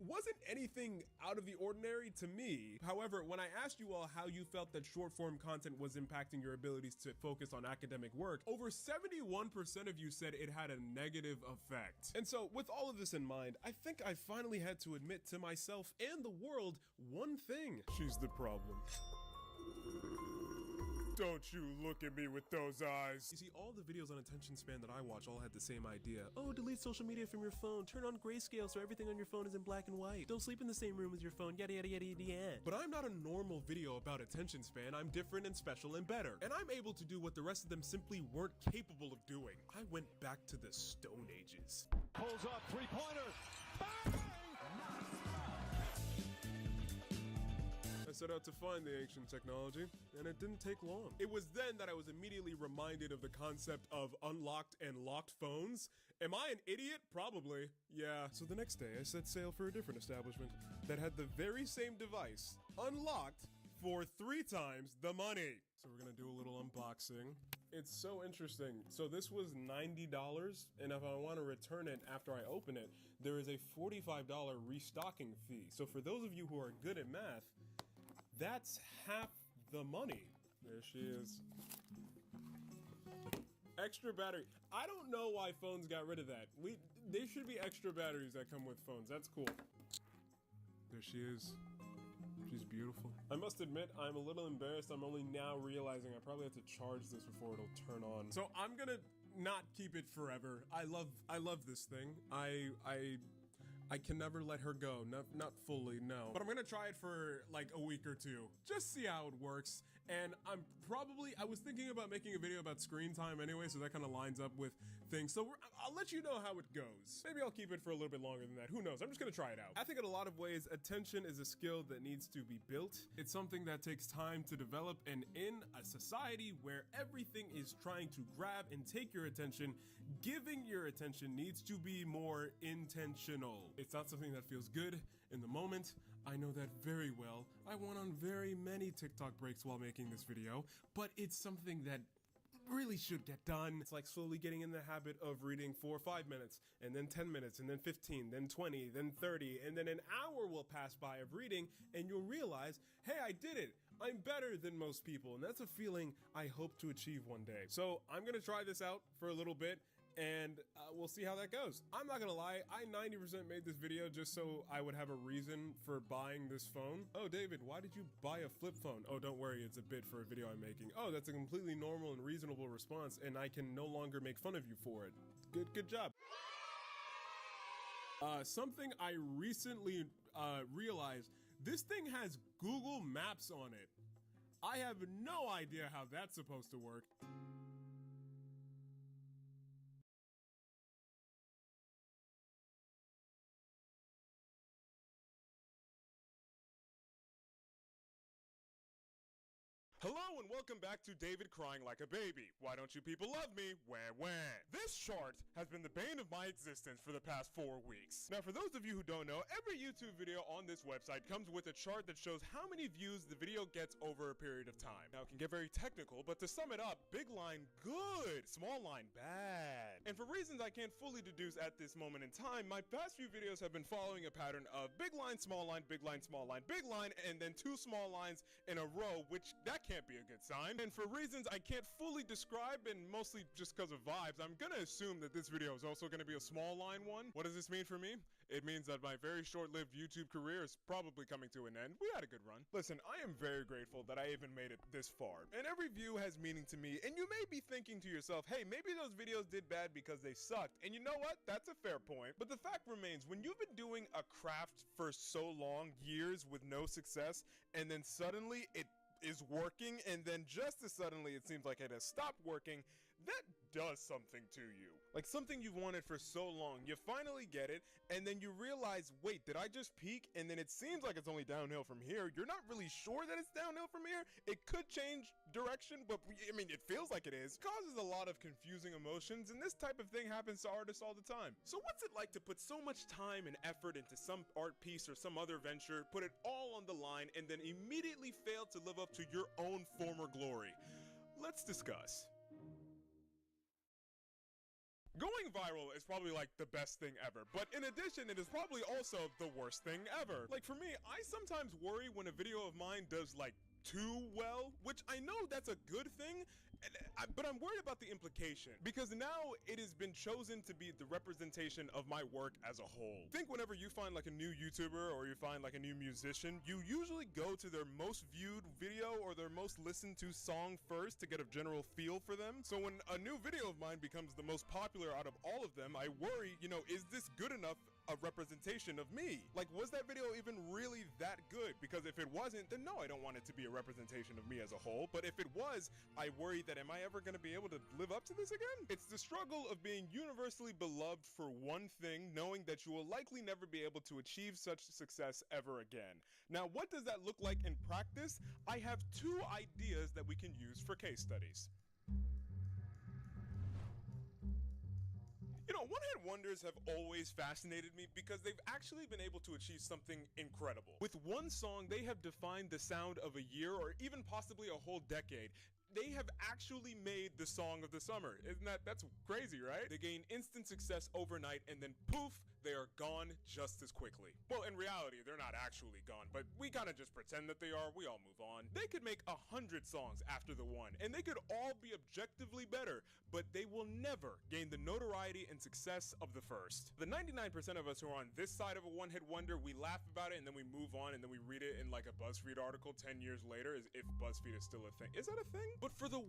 wasn't anything out of the ordinary to me. However, when I asked you all how you felt that short form content was impacting your abilities to focus on academic work, over 71% of you said it had a negative effect. And so with all of this in mind, I think I finally had to admit to myself and the world one thing. She's the problem. Don't you look at me with those eyes. You see, all the videos on attention span that I watch all had the same idea. Oh, delete social media from your phone. Turn on grayscale so everything on your phone is in black and white. Don't sleep in the same room as your phone, yada yada yada yada. But I'm not a normal video about attention span. I'm different and special and better. And I'm able to do what the rest of them simply weren't capable of doing. I went back to the Stone Ages. Pulls up, 3-pointer. Bang! I set out to find the ancient technology, and it didn't take long. It was then that I was immediately reminded of the concept of unlocked and locked phones. Am I an idiot? Probably. Yeah. So the next day, I set sail for a different establishment that had the very same device, unlocked, for 3 times the money. So we're gonna do a little unboxing. It's so interesting. So this was $90, and if I want to return it after I open it, there is a $45 restocking fee. So for those of you who are good at math, that's half the money. There she is. Extra battery. I don't know why phones got rid of that. There should be extra batteries that come with phones. That's cool. There she is. She's beautiful. I must admit, I'm a little embarrassed. I'm only now realizing I probably have to charge this before it'll turn on. So I'm gonna not keep it forever. I love this thing. I can never let her go, not fully, no. But I'm gonna try it for like a week or 2, just see how it works. And I was thinking about making a video about screen time anyway, so that kind of lines up with things. So I'll let you know how it goes. Maybe I'll keep it for a little bit longer than that, who knows? I'm just gonna try it out. I think in a lot of ways, attention is a skill that needs to be built. It's something that takes time to develop, and in a society where everything is trying to grab and take your attention, giving your attention needs to be more intentional. It's not something that feels good in the moment. I know that very well. I went on very many TikTok breaks while making this video, but it's something that really should get done. It's like slowly getting in the habit of reading for 5 minutes, and then 10 minutes, and then 15, then 20, then 30, and then an hour will pass by of reading, and you'll realize, hey, I did it. I'm better than most people, and that's a feeling I hope to achieve one day. So I'm gonna try this out for a little bit, and we'll see how that goes. I'm not gonna lie, I 90% made this video just so I would have a reason for buying this phone. Oh, David, why did you buy a flip phone? Oh, don't worry, it's a bit for a video I'm making. Oh, that's a completely normal and reasonable response, and I can no longer make fun of you for it. Good job. Something I recently realized, this thing has Google Maps on it. I have no idea how that's supposed to work. Hello and welcome back to David Crying Like a Baby. Why don't you people love me? Wah wah. This chart has been the bane of my existence for the past 4 weeks. Now for those of you who don't know, every YouTube video on this website comes with a chart that shows how many views the video gets over a period of time. Now it can get very technical, but to sum it up, big line good, small line bad. And for reasons I can't fully deduce at this moment in time, my past few videos have been following a pattern of big line, small line, big line, small line, big line, and then 2 small lines in a row, which that can't be a good sign. And for reasons I can't fully describe, and mostly just because of vibes, I'm gonna assume that this video is also gonna be a small line one. What does this mean for me? It means that my very short-lived YouTube career is probably coming to an end. We had a good run. Listen, I am very grateful that I even made it this far. And every view has meaning to me, and you may be thinking to yourself, hey, maybe those videos did bad because they sucked. And you know what? That's a fair point. But the fact remains, when you've been doing a craft for so long, years with no success, and then suddenly it is working, and then just as suddenly it seems like it has stopped working, that does something to you. Like something you've wanted for so long, you finally get it, and then you realize, wait, did I just peak? And then it seems like it's only downhill from here. You're not really sure that it's downhill from here. It could change direction, but I mean, it feels like it is. It causes a lot of confusing emotions, and this type of thing happens to artists all the time. So what's it like to put so much time and effort into some art piece or some other venture, put it all on the line, and then immediately fail to live up to your own former glory? Let's discuss. Going viral is probably like the best thing ever, but in addition, it is probably also the worst thing ever. Like for me, I sometimes worry when a video of mine does like too well, which I know that's a good thing, but I'm worried about the implication, because now it has been chosen to be the representation of my work as a whole. Think whenever you find like a new YouTuber or you find like a new musician, you usually go to their most viewed video or their most listened to song first to get a general feel for them. So when a new video of mine becomes the most popular out of all of them, I worry, you know, is this good enough a representation of me? Like, was that video even really that good? Because if it wasn't, then no, I don't want it to be a representation of me as a whole. But if it was, I worry that am I ever going to be able to live up to this again? It's the struggle of being universally beloved for one thing, knowing that you will likely never be able to achieve such success ever again. Now, what does that look like in practice? I have 2 ideas that we can use for case studies. You know, one-hit wonders have always fascinated me because they've actually been able to achieve something incredible. With one song, they have defined the sound of a year or even possibly a whole decade. They have actually made the song of the summer. That's crazy, right? They gain instant success overnight and then poof, they are gone just as quickly. Well, in reality, they're not actually gone, but we kind of just pretend that they are. We all move on. They could make 100 songs after the one, and they could all be objectively better, but they will never gain the notoriety and success of the first. The 99% of us who are on this side of a one-hit wonder, we laugh about it and then we move on and then we read it in like a BuzzFeed article 10 years later, as if BuzzFeed is still a thing. Is that a thing? But for the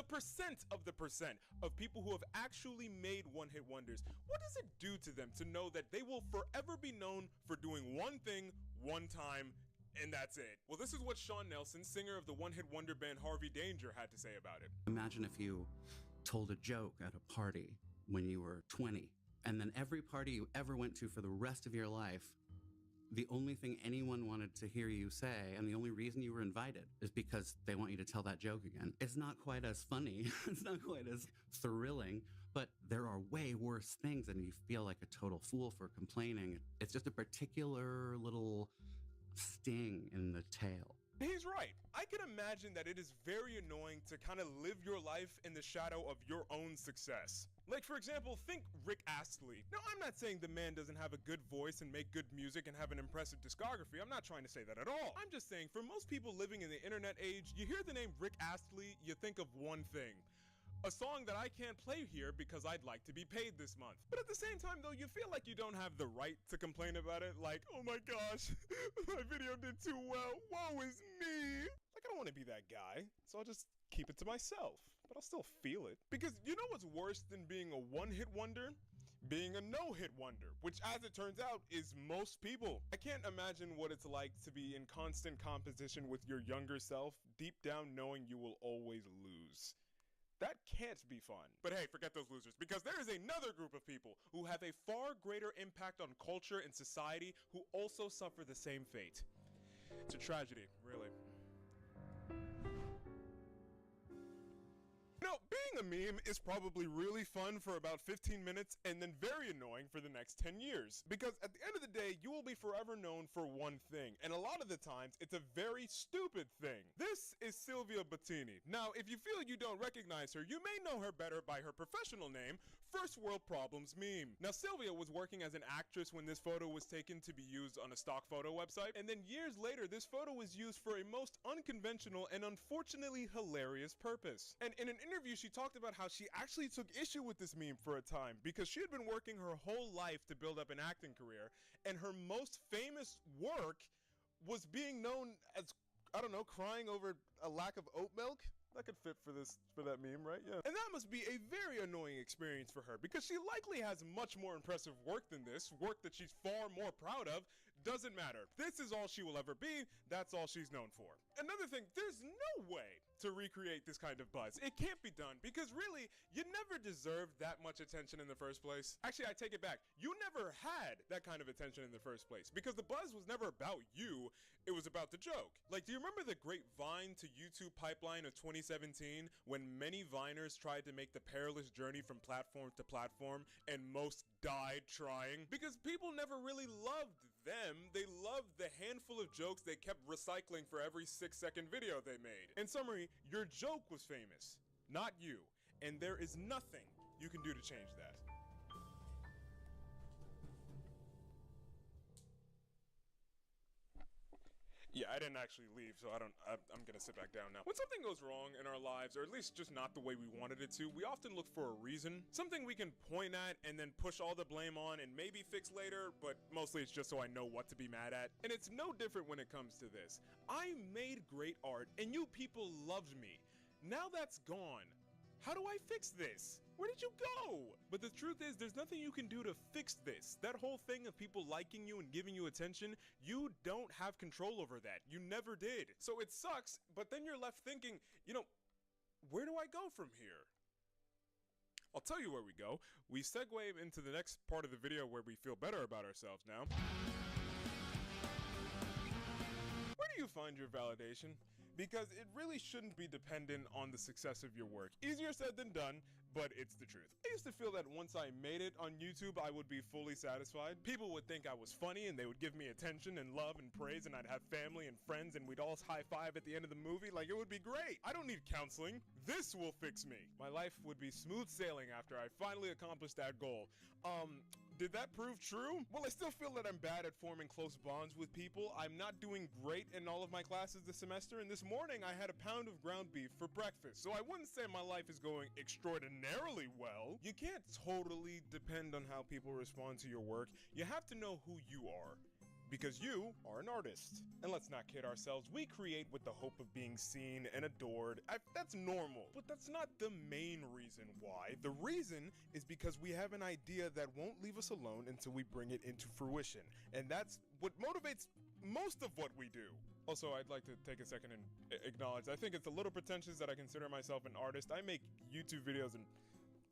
percent of the percent of people who have actually made one-hit wonders, what does it do to them to know that they will forever be known for doing one thing, one time, and that's it? Well, this is what Sean Nelson, singer of the one-hit wonder band Harvey Danger, had to say about it. Imagine if you told a joke at a party when you were 20, and then every party you ever went to for the rest of your life, the only thing anyone wanted to hear you say, and the only reason you were invited, is because they want you to tell that joke again. It's not quite as funny, it's not quite as thrilling, but there are way worse things, and you feel like a total fool for complaining. It's just a particular little sting in the tail. He's right. I can imagine that it is very annoying to kind of live your life in the shadow of your own success. Like, for example, think Rick Astley. Now, I'm not saying the man doesn't have a good voice and make good music and have an impressive discography. I'm not trying to say that at all. I'm just saying, for most people living in the internet age, you hear the name Rick Astley, you think of one thing. A song that I can't play here because I'd like to be paid this month. But at the same time, though, you feel like you don't have the right to complain about it. Like, oh my gosh, my video did too well. Woe is me. Like, I don't want to be that guy, so I'll just keep it to myself. But I'll still feel it. Because you know what's worse than being a one-hit wonder? Being a no-hit wonder, which, as it turns out, is most people. I can't imagine what it's like to be in constant competition with your younger self, deep down knowing you will always lose. That can't be fun. But hey, forget those losers, because there is another group of people who have a far greater impact on culture and society who also suffer the same fate. It's a tragedy, really. No, being a meme is probably really fun for about 15 minutes and then very annoying for the next 10 years. Because at the end of the day, you will be forever known for one thing. And a lot of the times, it's a very stupid thing. This is Silvia Bottini. Now, if you feel you don't recognize her, you may know her better by her professional name, First World Problems Meme. Now, Silvia was working as an actress when this photo was taken to be used on a stock photo website. And then years later, this photo was used for a most unconventional and unfortunately hilarious purpose. And in an interview, she talked about how she actually took issue with this meme for a time because she had been working her whole life to build up an acting career, and her most famous work was being known as, I don't know, crying over a lack of oat milk. That could fit for that meme, right? Yeah. And that must be a very annoying experience for her because she likely has much more impressive work than this, work that she's far more proud of. Doesn't matter. This is all she will ever be. That's all she's known for. Another thing, there's no way to recreate this kind of buzz. It can't be done because really, you never deserved that much attention in the first place. Actually, I take it back. You never had that kind of attention in the first place because the buzz was never about you. It was about the joke. Like, do you remember the great Vine to YouTube pipeline of 2017 when many Viners tried to make the perilous journey from platform to platform and most died trying? Because people never really loved them. They loved the handful of jokes they kept recycling for every 6-second video they made. In summary, your joke was famous, not you. And there is nothing you can do to change that. Yeah, I didn't actually leave, so I'm gonna sit back down now. When something goes wrong in our lives, or at least just not the way we wanted it to, we often look for a reason. Something we can point at and then push all the blame on and maybe fix later, but mostly it's just so I know what to be mad at. And it's no different when it comes to this. I made great art, and you people loved me. Now that's gone. How do I fix this? Where did you go? But the truth is, there's nothing you can do to fix this. That whole thing of people liking you and giving you attention, you don't have control over that. You never did. So it sucks, but then you're left thinking, you know, where do I go from here? I'll tell you where we go. We segue into the next part of the video where we feel better about ourselves now. Where do you find your validation? Because it really shouldn't be dependent on the success of your work. Easier said than done, but it's the truth. I used to feel that once I made it on YouTube, I would be fully satisfied. People would think I was funny and they would give me attention and love and praise, and I'd have family and friends and we'd all high five at the end of the movie. Like, it would be great. I don't need counseling. This will fix me. My life would be smooth sailing after I finally accomplished that goal. Did that prove true? Well, I still feel that I'm bad at forming close bonds with people. I'm not doing great in all of my classes this semester, and this morning I had a pound of ground beef for breakfast, so I wouldn't say my life is going extraordinarily well. You can't totally depend on how people respond to your work. You have to know who you are. Because you are an artist. And let's not kid ourselves, we create with the hope of being seen and adored. That's normal, but that's not the main reason why. The reason is because we have an idea that won't leave us alone until we bring it into fruition. And that's what motivates most of what we do. Also, I'd like to take a second and acknowledge, I think it's a little pretentious that I consider myself an artist. I make YouTube videos in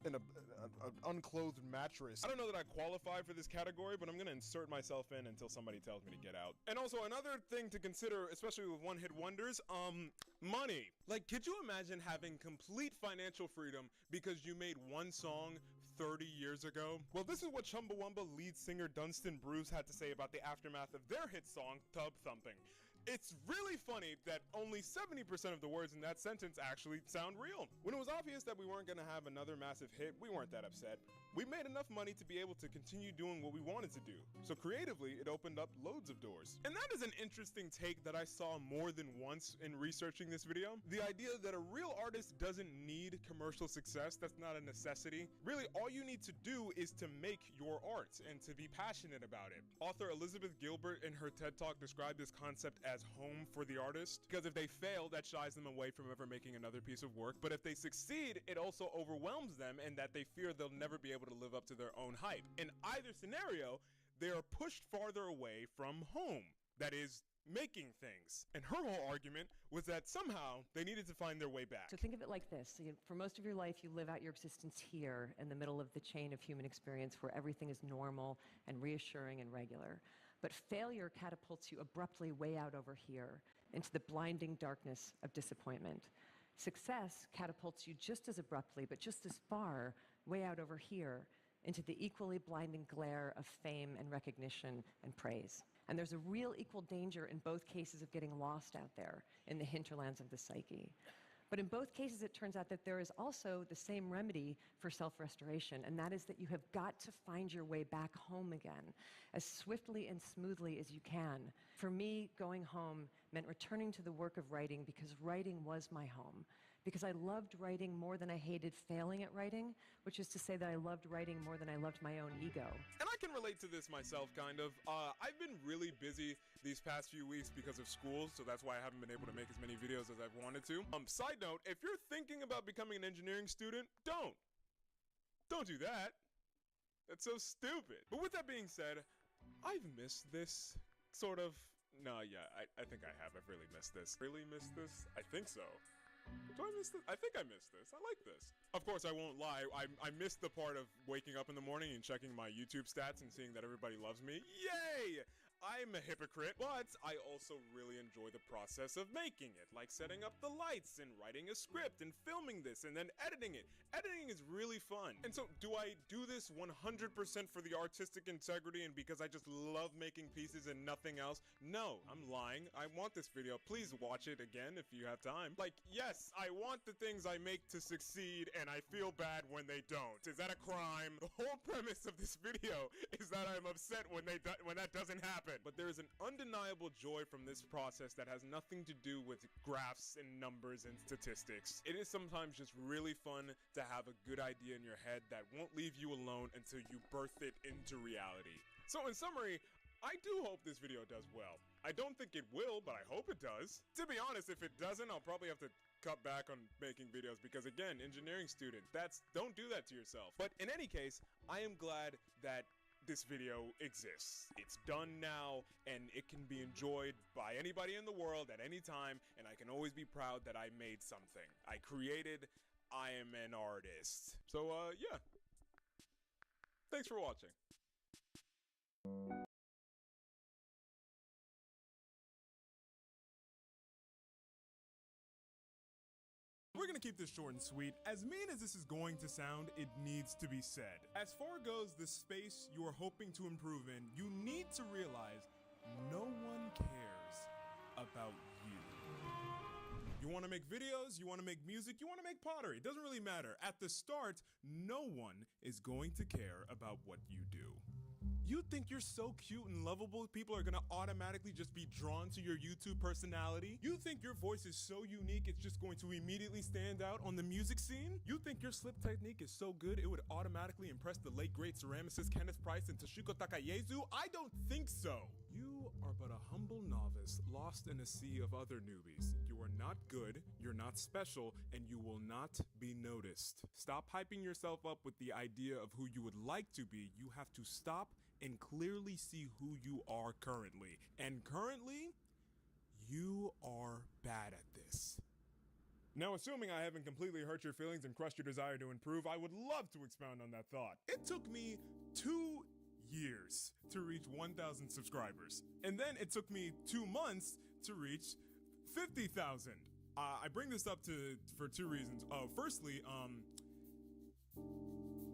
an unclothed mattress. I don't know that I qualify for this category, but I'm gonna insert myself in until somebody tells me to get out. And also another thing to consider, especially with one-hit wonders, money. Like, could you imagine having complete financial freedom because you made one song 30 years ago? Well, this is what Chumbawamba lead singer Dunstan Bruce had to say about the aftermath of their hit song, Tub Thumping. It's really funny that only 70% of the words in that sentence actually sound real. When it was obvious that we weren't gonna have another massive hit, we weren't that upset. We made enough money to be able to continue doing what we wanted to do. So creatively, it opened up loads of doors. And that is an interesting take that I saw more than once in researching this video. The idea that a real artist doesn't need commercial success, that's not a necessity. Really, all you need to do is to make your art and to be passionate about it. Author Elizabeth Gilbert in her TED Talk described this concept as home for the artist, because if they fail, that shies them away from ever making another piece of work. But if they succeed, it also overwhelms them and that they fear they'll never be able to live up to their own hype. In either scenario, they are pushed farther away from home. That is, making things. And her whole argument was that somehow they needed to find their way back. So think of it like this. For most of your life, you live out your existence here in the middle of the chain of human experience where everything is normal and reassuring and regular. But failure catapults you abruptly way out over here into the blinding darkness of disappointment. Success catapults you just as abruptly, but just as far, way out over here, into the equally blinding glare of fame and recognition and praise. And there's a real equal danger in both cases of getting lost out there in the hinterlands of the psyche. But in both cases, it turns out that there is also the same remedy for self-restoration, and that is that you have got to find your way back home again, as swiftly and smoothly as you can. For me, going home meant returning to the work of writing because writing was my home. Because I loved writing more than I hated failing at writing, which is to say that I loved writing more than I loved my own ego. And I can relate to this myself, kind of. I've been really busy these past few weeks because of school, so that's why I haven't been able to make as many videos as I've wanted to. Side note, if you're thinking about becoming an engineering student, don't. Don't do that. That's so stupid. But with that being said, I've missed this, sort of. No, yeah, I think I have. I've really missed this. Really missed this? I think so. Do I miss this? I think I missed this. I like this. Of course, I won't lie. I missed the part of waking up in the morning and checking my YouTube stats and seeing that everybody loves me. Yay! I'm a hypocrite, but I also really enjoy the process of making it, like setting up the lights and writing a script and filming this and then editing it. Editing is really fun. And so, do I do this 100% for the artistic integrity and because I just love making pieces and nothing else? No, I'm lying. I want this video. Please watch it again if you have time. Like, yes, I want the things I make to succeed and I feel bad when they don't. Is that a crime? The whole premise of this video is that I'm upset when that doesn't happen. But there is an undeniable joy from this process that has nothing to do with graphs and numbers and statistics. It is sometimes just really fun to have a good idea in your head that won't leave you alone until you birth it into reality. So in summary, I do hope this video does well. I don't think it will, but I hope it does. To be honest, if it doesn't, I'll probably have to cut back on making videos because again, engineering student, don't do that to yourself. But in any case, I am glad that this video exists. It's done now, and it can be enjoyed by anybody in the world at any time, and I can always be proud that I made something. I created, I am an artist. So, yeah. Thanks for watching. We're gonna keep this short and sweet. As mean as this is going to sound, it needs to be said. As far goes the space you are hoping to improve in, you need to realize no one cares about you. You wanna make videos, you wanna make music, you wanna make pottery, it doesn't really matter. At the start, no one is going to care about what you do. You think you're so cute and lovable, people are gonna automatically just be drawn to your YouTube personality? You think your voice is so unique, it's just going to immediately stand out on the music scene? You think your slip technique is so good, it would automatically impress the late great ceramicist Kenneth Price and Toshiko Takayasu? I don't think so. You are but a humble novice, lost in a sea of other newbies. You are not good, you're not special, and you will not be noticed. Stop hyping yourself up with the idea of who you would like to be. You have to stop and clearly see who you are currently. And currently, you are bad at this. Now, assuming I haven't completely hurt your feelings and crushed your desire to improve, I would love to expound on that thought. It took me 2 years to reach 1,000 subscribers. And then it took me 2 months to reach 50,000. I bring this up for 2 reasons. Firstly,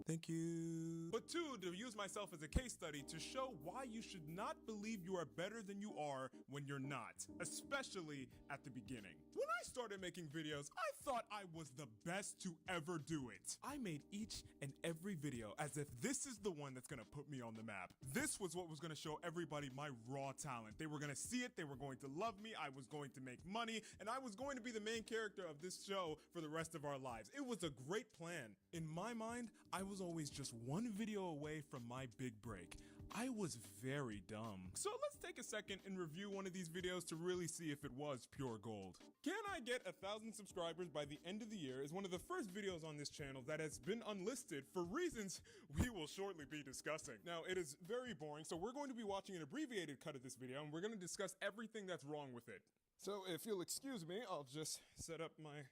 thank you. But 2, to use myself as a case study to show why you should not believe you are better than you are when you're not, especially at the beginning. When I started making videos, I thought I was the best to ever do it. I made each and every video as if this is the one that's gonna put me on the map. This was what was gonna show everybody my raw talent. They were gonna see it, they were going to love me, I was going to make money, and I was going to be the main character of this show for the rest of our lives. It was a great plan. In my mind, I was always just one video away from my big break. I was very dumb. So let's take a second and review one of these videos to really see if it was pure gold. Can I get 1,000 subscribers by the end of the year is one of the first videos on this channel that has been unlisted for reasons we will shortly be discussing. Now, it is very boring, so we're going to be watching an abbreviated cut of this video, and we're going to discuss everything that's wrong with it. So if you'll excuse me, I'll just set up my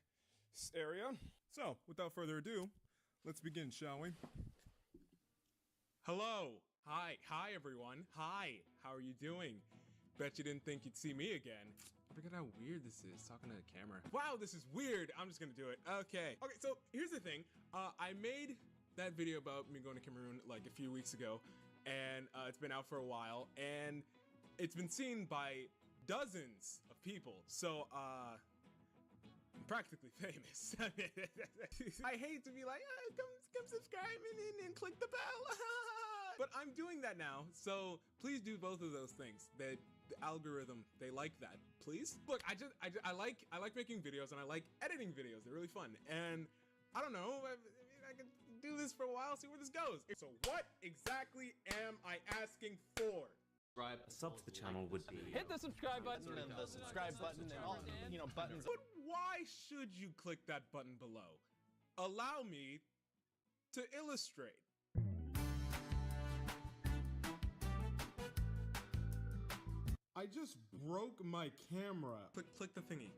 area. So, without further ado, let's begin, shall we? Hello. Hi everyone. Hi. How are you doing? Bet you didn't think you'd see me again. Look at how weird this is, talking to the camera. Wow, this is weird. I'm just gonna do it. Okay, so here's the thing. I made that video about me going to Cameroon like a few weeks ago, and it's been out for a while, and it's been seen by dozens of people. So, I'm practically famous. I hate to be like, come subscribe and click the bell. But I'm doing that now, so please do both of those things. The algorithm, they like that. Please. Look, I like making videos and I like editing videos. They're really fun. And I don't know, I can do this for a while, see where this goes. So what exactly am I asking for? A sub to the channel would be... Hit the subscribe button and the subscribe button and all, buttons. But why should you click that button below? Allow me to illustrate. I just broke my camera. Click the thingy.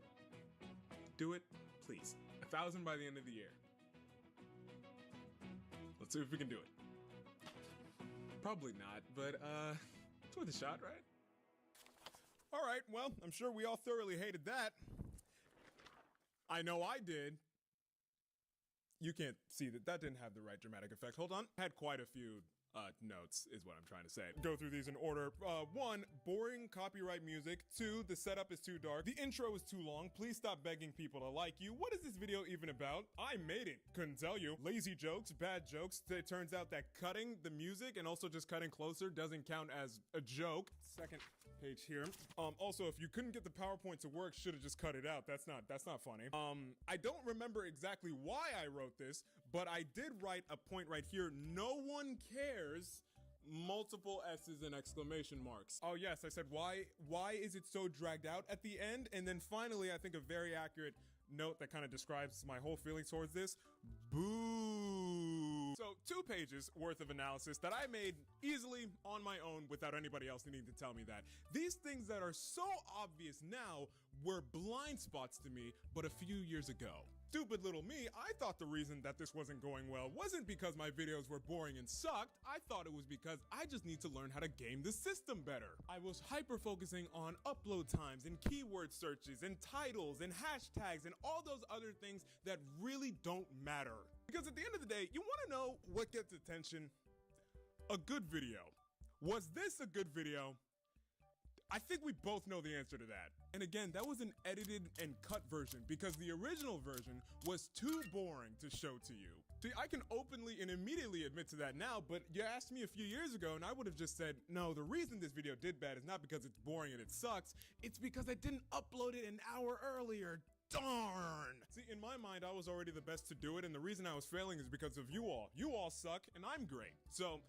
Do it, please. 1,000 by the end of the year. Let's see if we can do it. Probably not, but it's worth a shot, right? All right, well, I'm sure we all thoroughly hated that. I know I did. You can't see that. That didn't have the right dramatic effect. Hold on. I had quite a few notes is what I'm trying to say. Go through these in order. 1, boring copyright music. 2, the setup is too dark. The intro is too long. Please stop begging people to like you. What is this video even about? I made it. Couldn't tell you. Lazy jokes, bad jokes. It turns out that cutting the music and also just cutting closer doesn't count as a joke. Second page here. Also, if you couldn't get the PowerPoint to work, should have just cut it out. That's not funny. I don't remember exactly why I wrote this, but I did write a point right here. No one cares. Multiple S's and exclamation marks. Oh yes, I said why is it so dragged out at the end? And then finally, I think a very accurate note that kind of describes my whole feelings towards this. Boo. So 2 pages worth of analysis that I made easily on my own without anybody else needing to tell me that. These things that are so obvious now were blind spots to me, but a few years ago. Stupid little me, I thought the reason that this wasn't going well wasn't because my videos were boring and sucked. I thought it was because I just need to learn how to game the system better. I was hyper-focusing on upload times and keyword searches and titles and hashtags and all those other things that really don't matter. Because at the end of the day, you want to know what gets attention? A good video. Was this a good video? I think we both know the answer to that. And again, that was an edited and cut version because the original version was too boring to show to you. See, I can openly and immediately admit to that now, but you asked me a few years ago and I would have just said, no, the reason this video did bad is not because it's boring and it sucks, it's because I didn't upload it an hour earlier. Darn! See, in my mind, I was already the best to do it, and the reason I was failing is because of you all. You all suck, and I'm great. So,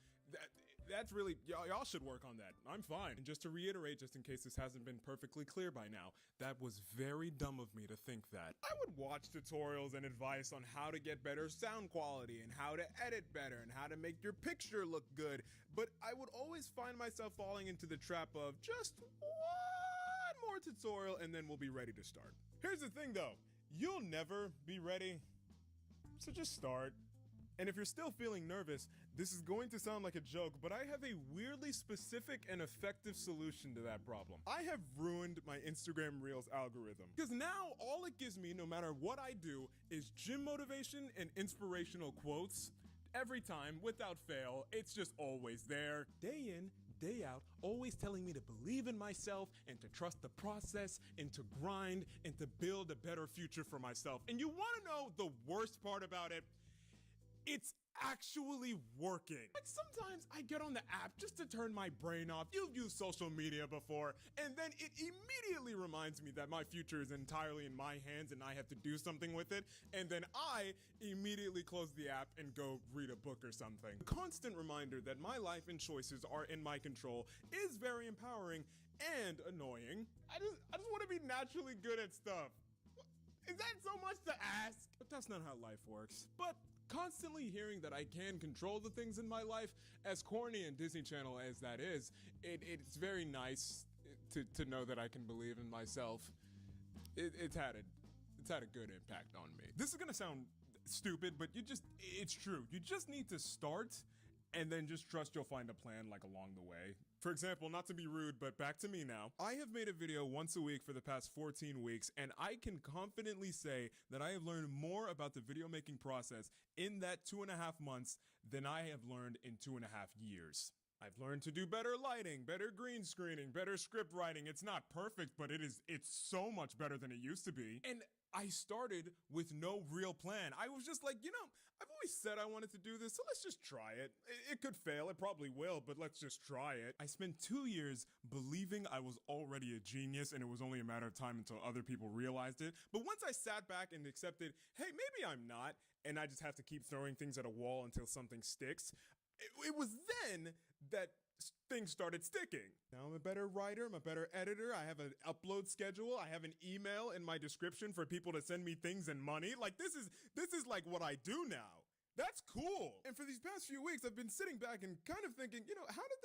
that's really, y'all should work on that. I'm fine. And just to reiterate, just in case this hasn't been perfectly clear by now, that was very dumb of me to think that. I would watch tutorials and advice on how to get better sound quality and how to edit better and how to make your picture look good, but I would always find myself falling into the trap of just one more tutorial and then we'll be ready to start. Here's the thing though, you'll never be ready, so just start. And if you're still feeling nervous, this is going to sound like a joke, but I have a weirdly specific and effective solution to that problem. I have ruined my Instagram Reels algorithm. Because now all it gives me, no matter what I do, is gym motivation and inspirational quotes. Every time, without fail, it's just always there. Day in, day out, always telling me to believe in myself and to trust the process and to grind and to build a better future for myself. And you wanna know the worst part about it? It's actually working. Like sometimes I get on the app just to turn my brain off. You've used social media before, and then it immediately reminds me that my future is entirely in my hands and I have to do something with it. And then I immediately close the app and go read a book or something. A constant reminder that my life and choices are in my control is very empowering and annoying. I just want to be naturally good at stuff. Is that so much to ask? But that's not how life works. But constantly hearing that I can control the things in my life, as corny and Disney Channel as that is, it's very nice to know that I can believe in myself. It's had a good impact on me. This is gonna sound stupid, but it's true. You just need to start and then just trust you'll find a plan like along the way. For example, not to be rude, but back to me now. I have made a video once a week for the past 14 weeks, and I can confidently say that I have learned more about the video making process in that 2.5 months than I have learned in 2.5 years. I've learned to do better lighting, better green screening, better script writing. It's not perfect, but it's so much better than it used to be. And I started with no real plan. I was just like, I've always said I wanted to do this, so let's just try it. It could fail, it probably will, but let's just try it. I spent 2 years believing I was already a genius and it was only a matter of time until other people realized it. But once I sat back and accepted, hey, maybe I'm not, and I just have to keep throwing things at a wall until something sticks, it was then that things started sticking. Now I'm a better writer, I'm a better editor, I have an upload schedule, I have an email in my description for people to send me things and money. Like this is like what I do now. That's cool. And for these past few weeks, I've been sitting back and kind of thinking, how did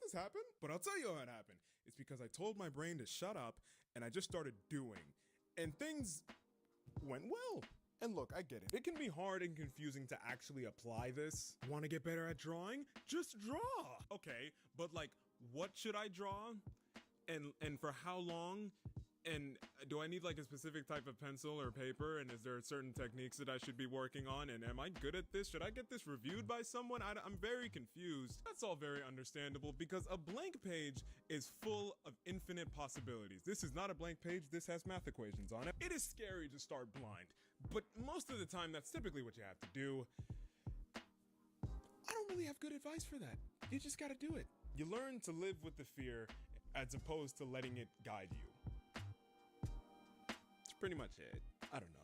this happen? But I'll tell you how it happened. It's because I told my brain to shut up and I just started doing. And things went well. And look, I get it. It can be hard and confusing to actually apply this. Want to get better at drawing? Just draw. Okay, but like, what should I draw? And for how long? And do I need like a specific type of pencil or paper? And is there certain techniques that I should be working on? And am I good at this? Should I get this reviewed by someone? I'm very confused. That's all very understandable because a blank page is full of infinite possibilities. This is not a blank page. This has math equations on it. It is scary to start blind, but most of the time that's typically what you have to do. I don't really have good advice for that. You just gotta do it. You learn to live with the fear as opposed to letting it guide you. Pretty much it. I don't know.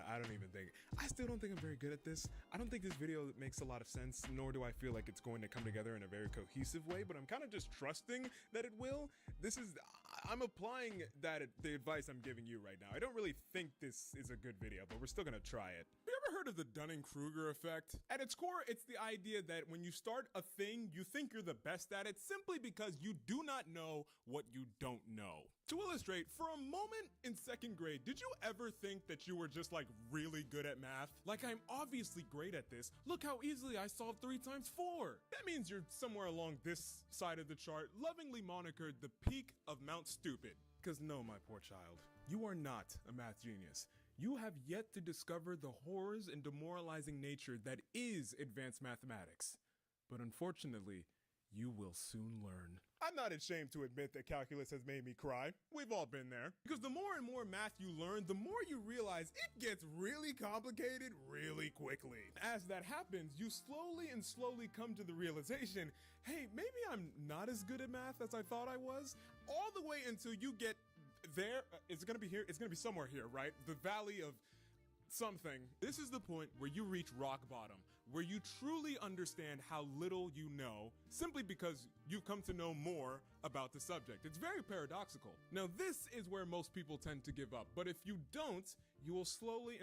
I don't even think. I still don't think I'm very good at this. I don't think this video makes a lot of sense, nor do I feel like it's going to come together in a very cohesive way, but I'm kind of just trusting that it will. I'm applying the advice I'm giving you right now. I don't really think this is a good video, but we're still gonna try it. Have you ever heard of the Dunning-Kruger effect? At its core, it's the idea that when you start a thing, you think you're the best at it simply because you do not know what you don't know. To illustrate, for a moment in 2nd grade, did you ever think that you were just like really good at math? Like, I'm obviously great at this. Look how easily I solved 3 times 4. That means you're somewhere along this side of the chart, lovingly monikered the peak of Mount Stupid. Because no, my poor child, you are not a math genius. You have yet to discover the horrors and demoralizing nature that is advanced mathematics. But unfortunately, you will soon learn. I'm not ashamed to admit that calculus has made me cry. We've all been there. Because the more and more math you learn, the more you realize it gets really complicated really quickly. As that happens, you slowly come to the realization, hey, maybe I'm not as good at math as I thought I was, all the way until you get there. It's gonna be here. It's gonna be somewhere here, right? The valley of something. This is the point where you reach rock bottom, where you truly understand how little you know, simply because you've come to know more about the subject. It's very paradoxical. Now, this is where most people tend to give up, but if you don't, you will slowly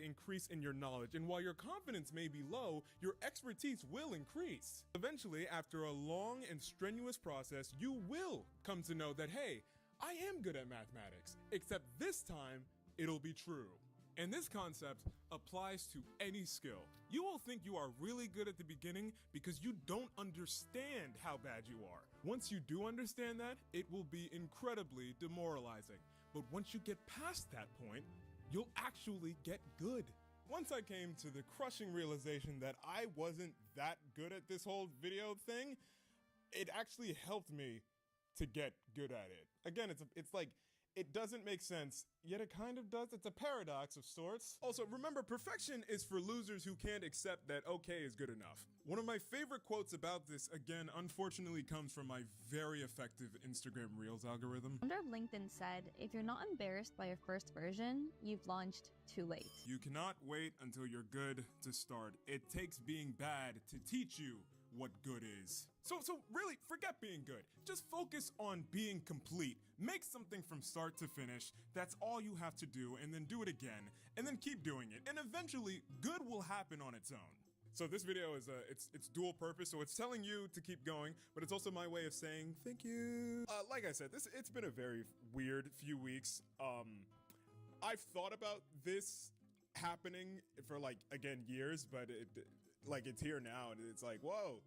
increase in your knowledge, and while your confidence may be low, your expertise will increase. Eventually, after a long and strenuous process, you will come to know that, hey, I am good at mathematics, except this time, it'll be true. And this concept applies to any skill. You will think you are really good at the beginning because you don't understand how bad you are. Once you do understand that, it will be incredibly demoralizing. But once you get past that point, you'll actually get good. Once I came to the crushing realization that I wasn't that good at this whole video thing, it actually helped me to get good at it. Again, it's like, it doesn't make sense, yet it kind of does. It's a paradox of sorts. Also, remember, perfection is for losers who can't accept that okay is good enough. One of my favorite quotes about this, again, unfortunately comes from my very effective Instagram Reels algorithm. Founder of LinkedIn said, if you're not embarrassed by your first version, you've launched too late. You cannot wait until you're good to start. It takes being bad to teach you what good is. So really, forget being good. Just focus on being complete. Make something from start to finish. That's all you have to do, and then do it again, and then keep doing it. And eventually, good will happen on its own. So this video is it's dual purpose. So it's telling you to keep going, but it's also my way of saying thank you. Like I said, it's been a very weird few weeks. I've thought about this happening for like, again, years, but like it's here now, and it's like, whoa,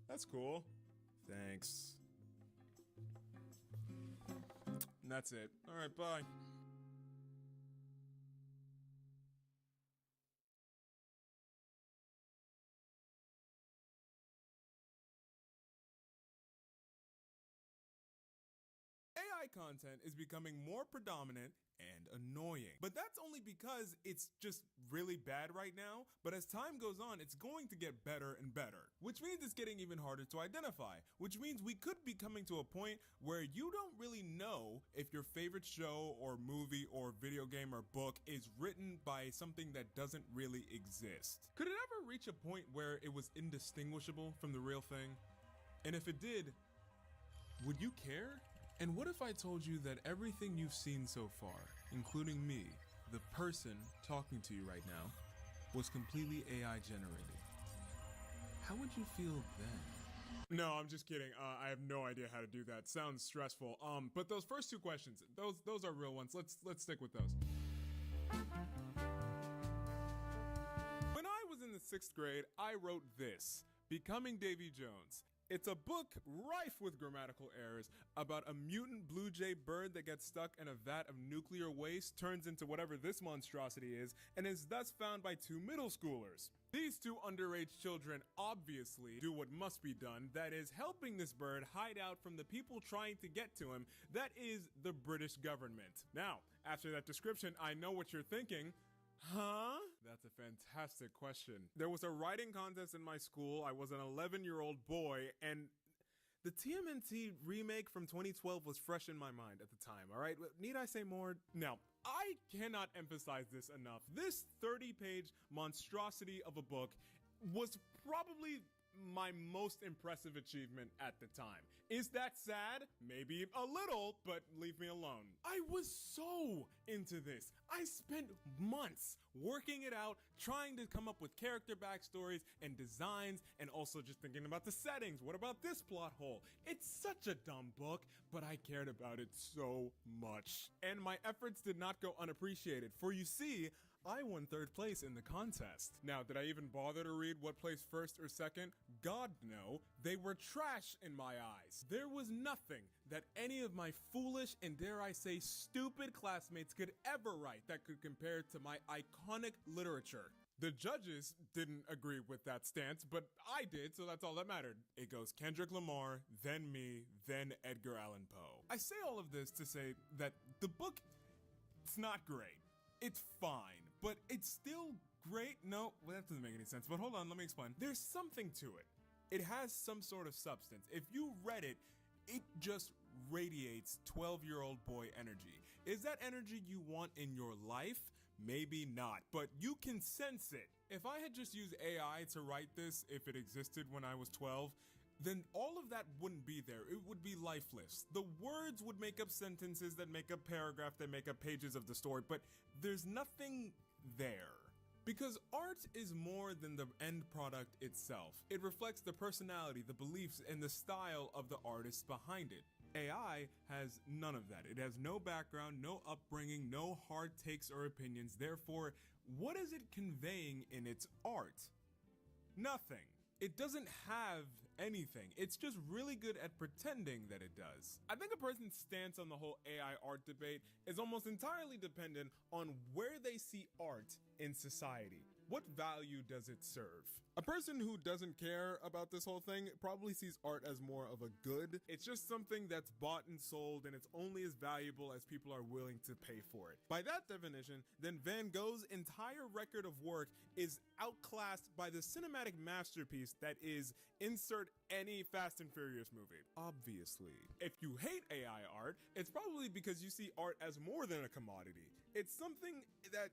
that's cool. Thanks. And that's it. All right, bye. AI content is becoming more predominant and annoying. But that's only because it's just really bad right now. But as time goes on, it's going to get better and better, which means it's getting even harder to identify, which means we could be coming to a point where you don't really know if your favorite show or movie or video game or book is written by something that doesn't really exist. Could it ever reach a point where it was indistinguishable from the real thing? And if it did, would you care? And what if I told you that everything you've seen so far, including me, the person talking to you right now, was completely AI generated? How would you feel then? No, I'm just kidding. I have no idea how to do that. Sounds stressful. But those first two questions, those are real ones. Let's stick with those. When I was in the 6th grade, I wrote this, Becoming Davy Jones. It's a book rife with grammatical errors about a mutant blue jay bird that gets stuck in a vat of nuclear waste, turns into whatever this monstrosity is, and is thus found by 2 middle schoolers. These 2 underage children obviously do what must be done, that is, helping this bird hide out from the people trying to get to him, that is, the British government. Now, after that description, I know what you're thinking. Huh? That's a fantastic question. There was a writing contest in my school. I was an 11-year-old boy, and the TMNT remake from 2012 was fresh in my mind at the time, all right? Need I say more? Now, I cannot emphasize this enough. This 30-page monstrosity of a book was probably my most impressive achievement at the time. Is that sad? Maybe a little, but leave me alone. I was so into this. I spent months working it out, trying to come up with character backstories and designs, and also just thinking about the settings. What about this plot hole? It's such a dumb book, but I cared about it so much. And my efforts did not go unappreciated, for you see, I won 3rd place in the contest. Now, did I even bother to read what placed 1st or 2nd? God, no. They were trash in my eyes. There was nothing that any of my foolish and, dare I say, stupid classmates could ever write that could compare to my iconic literature. The judges didn't agree with that stance, but I did, so that's all that mattered. It goes Kendrick Lamar, then me, then Edgar Allan Poe. I say all of this to say that the book, it's not great. It's fine, but it's still great. No, well, that doesn't make any sense, but hold on, let me explain. There's something to it. It has some sort of substance. If you read it, it just radiates 12-year-old boy energy. Is that energy you want in your life? Maybe not, but you can sense it. If I had just used AI to write this, if it existed when I was 12, then all of that wouldn't be there. It would be lifeless. The words would make up sentences that make up paragraphs that make up pages of the story, but there's nothing there. Because art is more than the end product itself. It reflects the personality, the beliefs, and the style of the artist behind it. AI has none of that. It has no background, no upbringing, no hard takes or opinions. Therefore, what is it conveying in its art? Nothing. It doesn't have anything. It's just really good at pretending that it does. I think a person's stance on the whole AI art debate is almost entirely dependent on where they see art in society. What value does it serve? A person who doesn't care about this whole thing probably sees art as more of a good. It's just something that's bought and sold, and it's only as valuable as people are willing to pay for it. By that definition, then Van Gogh's entire record of work is outclassed by the cinematic masterpiece that is insert any Fast and Furious movie. Obviously. If you hate AI art, it's probably because you see art as more than a commodity. It's something that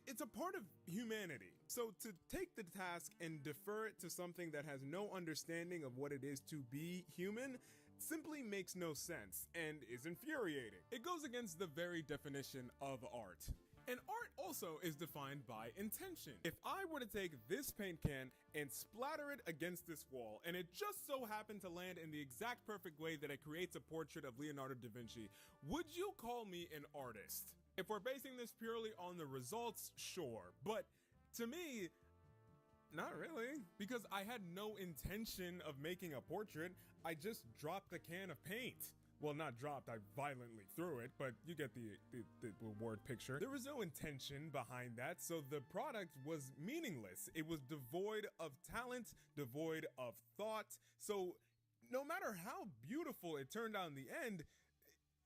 it's a part of humanity. So to take the task and defer it to something that has no understanding of what it is to be human simply makes no sense and is infuriating. It goes against the very definition of art. And art also is defined by intention. If I were to take this paint can and splatter it against this wall, and it just so happened to land in the exact perfect way that it creates a portrait of Leonardo da Vinci, would you call me an artist? If we're basing this purely on the results, sure. But to me, Not really, because I had no intention of making a portrait. I just dropped a can of paint. Well, not dropped, I violently threw it, but you get the word picture. There was no intention behind that, so the product was meaningless. It was devoid of talent, devoid of thought. So no matter how beautiful it turned out in the end,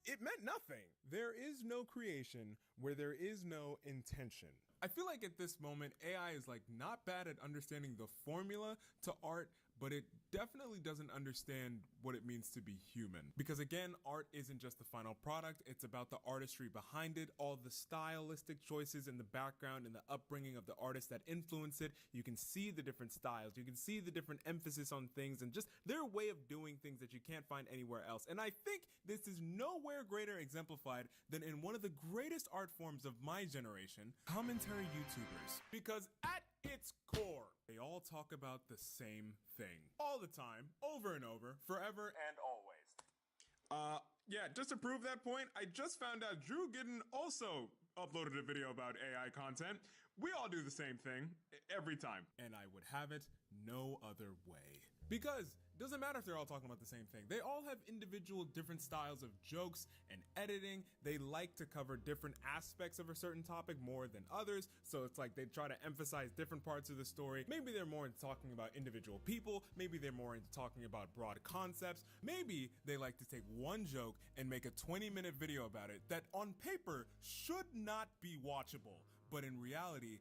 it meant nothing. There is no creation where there is no intention. I feel like at this moment, AI is like not bad at understanding the formula to art, but it definitely doesn't understand what it means to be human. Because again, art isn't just the final product, it's about the artistry behind it, all the stylistic choices in the background and the upbringing of the artists that influence it. You can see the different styles, you can see the different emphasis on things and just their way of doing things that you can't find anywhere else. And I think this is nowhere greater exemplified than in one of the greatest art forms of my generation, commentary YouTubers. Because at its core, they all talk about the same thing all the time, over and over, forever and always. Yeah, just to prove that point, I just found out Drew Gooden also uploaded a video about AI content. We all do the same thing every time, and I would have it no other way. Because it doesn't matter if they're all talking about the same thing. They all have individual different styles of jokes and editing. They like to cover different aspects of a certain topic more than others. So it's like they try to emphasize different parts of the story. Maybe they're more into talking about individual people. Maybe they're more into talking about broad concepts. Maybe they like to take one joke and make a 20-minute video about it that on paper should not be watchable, but in reality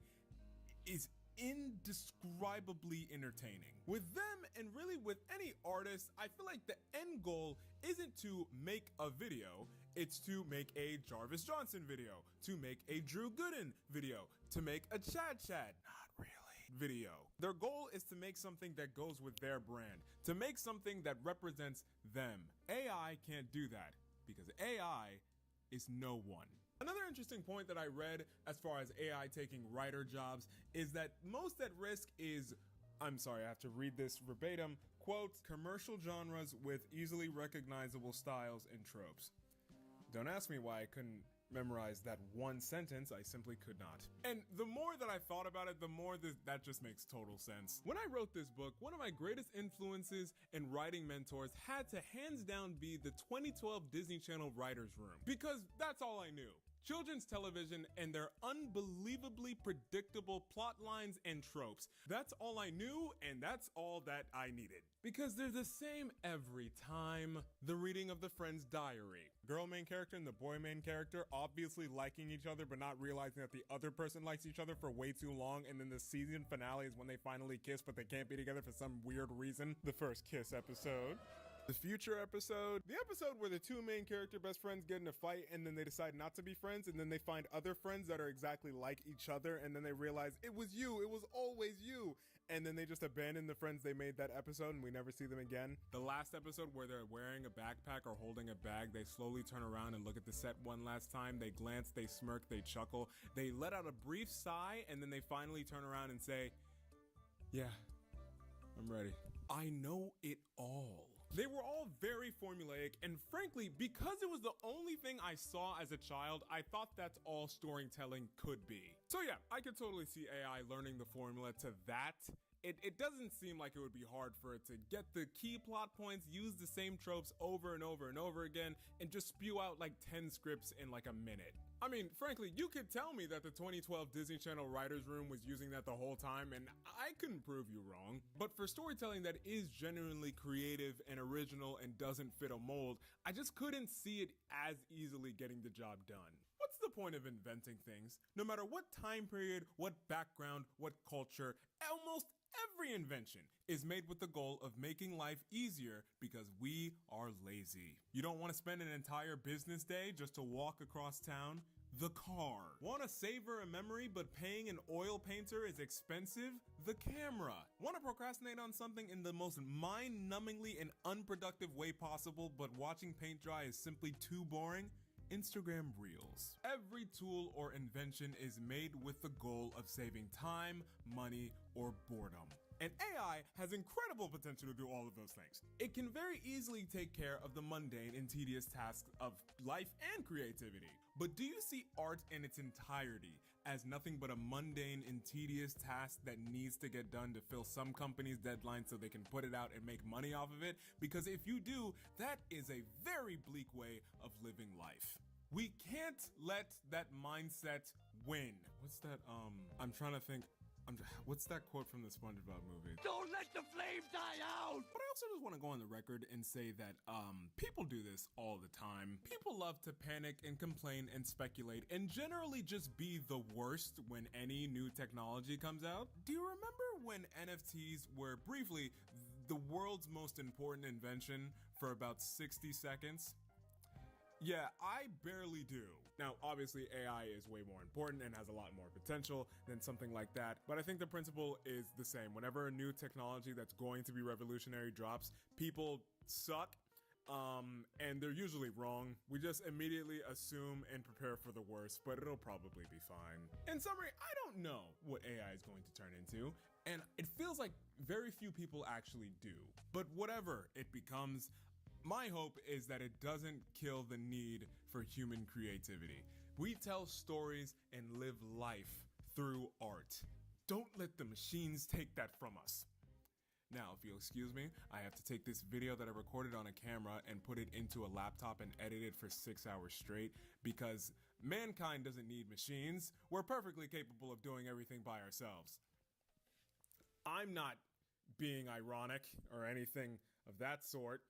is indescribably entertaining. With them, and really with any artist, I feel like the end goal isn't to make a video, it's to make a Jarvis Johnson video, to make a Drew Gooden video, to make a Chad not really, video. Their goal is to make something that goes with their brand, to make something that represents them. AI can't do that, because AI is no one. Another interesting point that I read as far as AI taking writer jobs is that most at risk is, I'm sorry, I have to read this verbatim, quote, commercial genres with easily recognizable styles and tropes. Don't ask me why I couldn't memorize that one sentence, I simply could not. And the more that I thought about it, the more that just makes total sense. When I wrote this book, one of my greatest influences and writing mentors had to hands down be the 2012 Disney Channel Writers' Room, because that's all I knew. Children's television and their unbelievably predictable plot lines and tropes. That's all I knew, and that's all that I needed. Because they're the same every time. The reading of the friend's diary. Girl main character and the boy main character obviously liking each other but not realizing that the other person likes each other for way too long, and then the season finale is when they finally kiss but they can't be together for some weird reason. The first kiss episode. The future episode, the episode where the two main character best friends get in a fight and then they decide not to be friends, and then they find other friends that are exactly like each other, and then they realize it was you, it was always you, and then they just abandon the friends they made that episode and we never see them again. The last episode where they're wearing a backpack or holding a bag, they slowly turn around and look at the set one last time, they glance, they smirk, they chuckle, they let out a brief sigh, and then they finally turn around and say, yeah, I'm ready. I know it all. They were all very formulaic, and frankly, because it was the only thing I saw as a child, I thought that's all storytelling could be. So yeah, I could totally see AI learning the formula to that. It doesn't seem like it would be hard for it to get the key plot points, use the same tropes over and over and over again, and just spew out like 10 scripts in like a minute. I mean, frankly, you could tell me that the 2012 Disney Channel Writers' Room was using that the whole time, and I couldn't prove you wrong. But for storytelling that is genuinely creative and original and doesn't fit a mold, I just couldn't see it as easily getting the job done. What's the point of inventing things? No matter what time period, what background, what culture, almost every invention is made with the goal of making life easier because we are lazy. You don't want to spend an entire business day just to walk across town? The car. Want to savor a memory but paying an oil painter is expensive? The camera. Want to procrastinate on something in the most mind-numbingly and unproductive way possible but watching paint dry is simply too boring? Instagram Reels. Every tool or invention is made with the goal of saving time, money, or boredom. And AI has incredible potential to do all of those things. It can very easily take care of the mundane and tedious tasks of life and creativity. But do you see art in its entirety as nothing but a mundane and tedious task that needs to get done to fill some company's deadline so they can put it out and make money off of it, because if you do, that is a very bleak way of living life. We can't let that mindset win. What's that, I'm trying to think. What's that quote from the SpongeBob movie? Don't let the flame die out! But I also just want to go on the record and say that people do this all the time. People love to panic and complain and speculate and generally just be the worst when any new technology comes out. Do you remember when NFTs were briefly the world's most important invention for about 60 seconds? Yeah, I barely do. Now, obviously, AI is way more important and has a lot more potential than something like that, but I think the principle is the same. Whenever a new technology that's going to be revolutionary drops, people suck, and they're usually wrong. We just immediately assume and prepare for the worst, but it'll probably be fine. In summary, I don't know what AI is going to turn into, and it feels like very few people actually do. But whatever it becomes, my hope is that it doesn't kill the need for human creativity. We tell stories and live life through art. Don't let the machines take that from us. Now, if you'll excuse me, I have to take this video that I recorded on a camera and put it into a laptop and edit it for 6 hours straight, because mankind doesn't need machines. We're perfectly capable of doing everything by ourselves. I'm not being ironic or anything of that sort.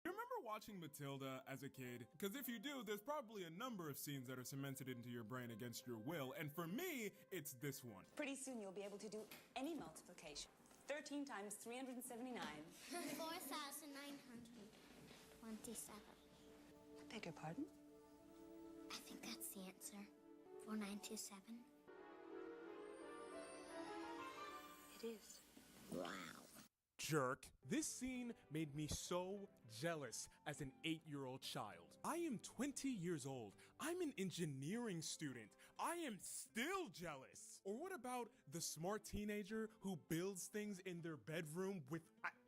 Remember watching Matilda as a kid? Because if you do, there's probably a number of scenes that are cemented into your brain against your will, and for me, it's this one. Pretty soon you'll be able to do any multiplication. 13 times 379. 4,927. I beg your pardon? I think that's the answer. 4927. It is. Wow. Jerk. This scene made me so jealous as an 8-year-old child. I am 20 years old. I'm an engineering student. I am still jealous. Or what about the smart teenager who builds things in their bedroom with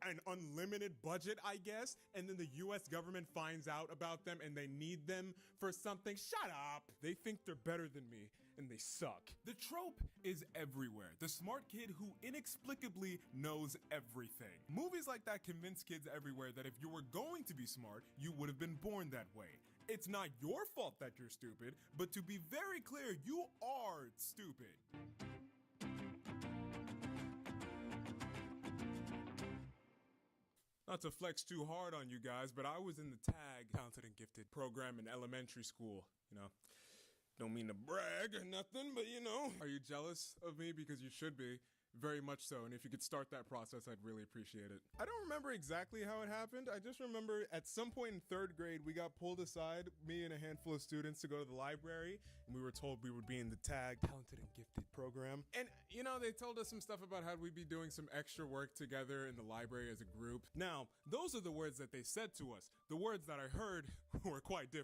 an unlimited budget, I guess, and then the US government finds out about them and they need them for something? Shut up. They think they're better than me and they suck. The trope is everywhere. The smart kid who inexplicably knows everything. Movies like that convince kids everywhere that if you were going to be smart, you would have been born that way. It's not your fault that you're stupid, but to be very clear, you are stupid. Not to flex too hard on you guys, but I was in the TAG, Talented and Gifted program in elementary school, you know. Don't mean to brag or nothing, but you know. Are you jealous of me? Because you should be. Very much so, and if you could start that process, I'd really appreciate it. I don't remember exactly how it happened. I just remember at some point in 3rd grade, we got pulled aside, me and a handful of students, to go to the library, and we were told we would be in the TAG, Talented and Gifted program. And, you know, they told us some stuff about how we'd be doing some extra work together in the library as a group. Now, those are the words that they said to us. The words that I heard were quite different.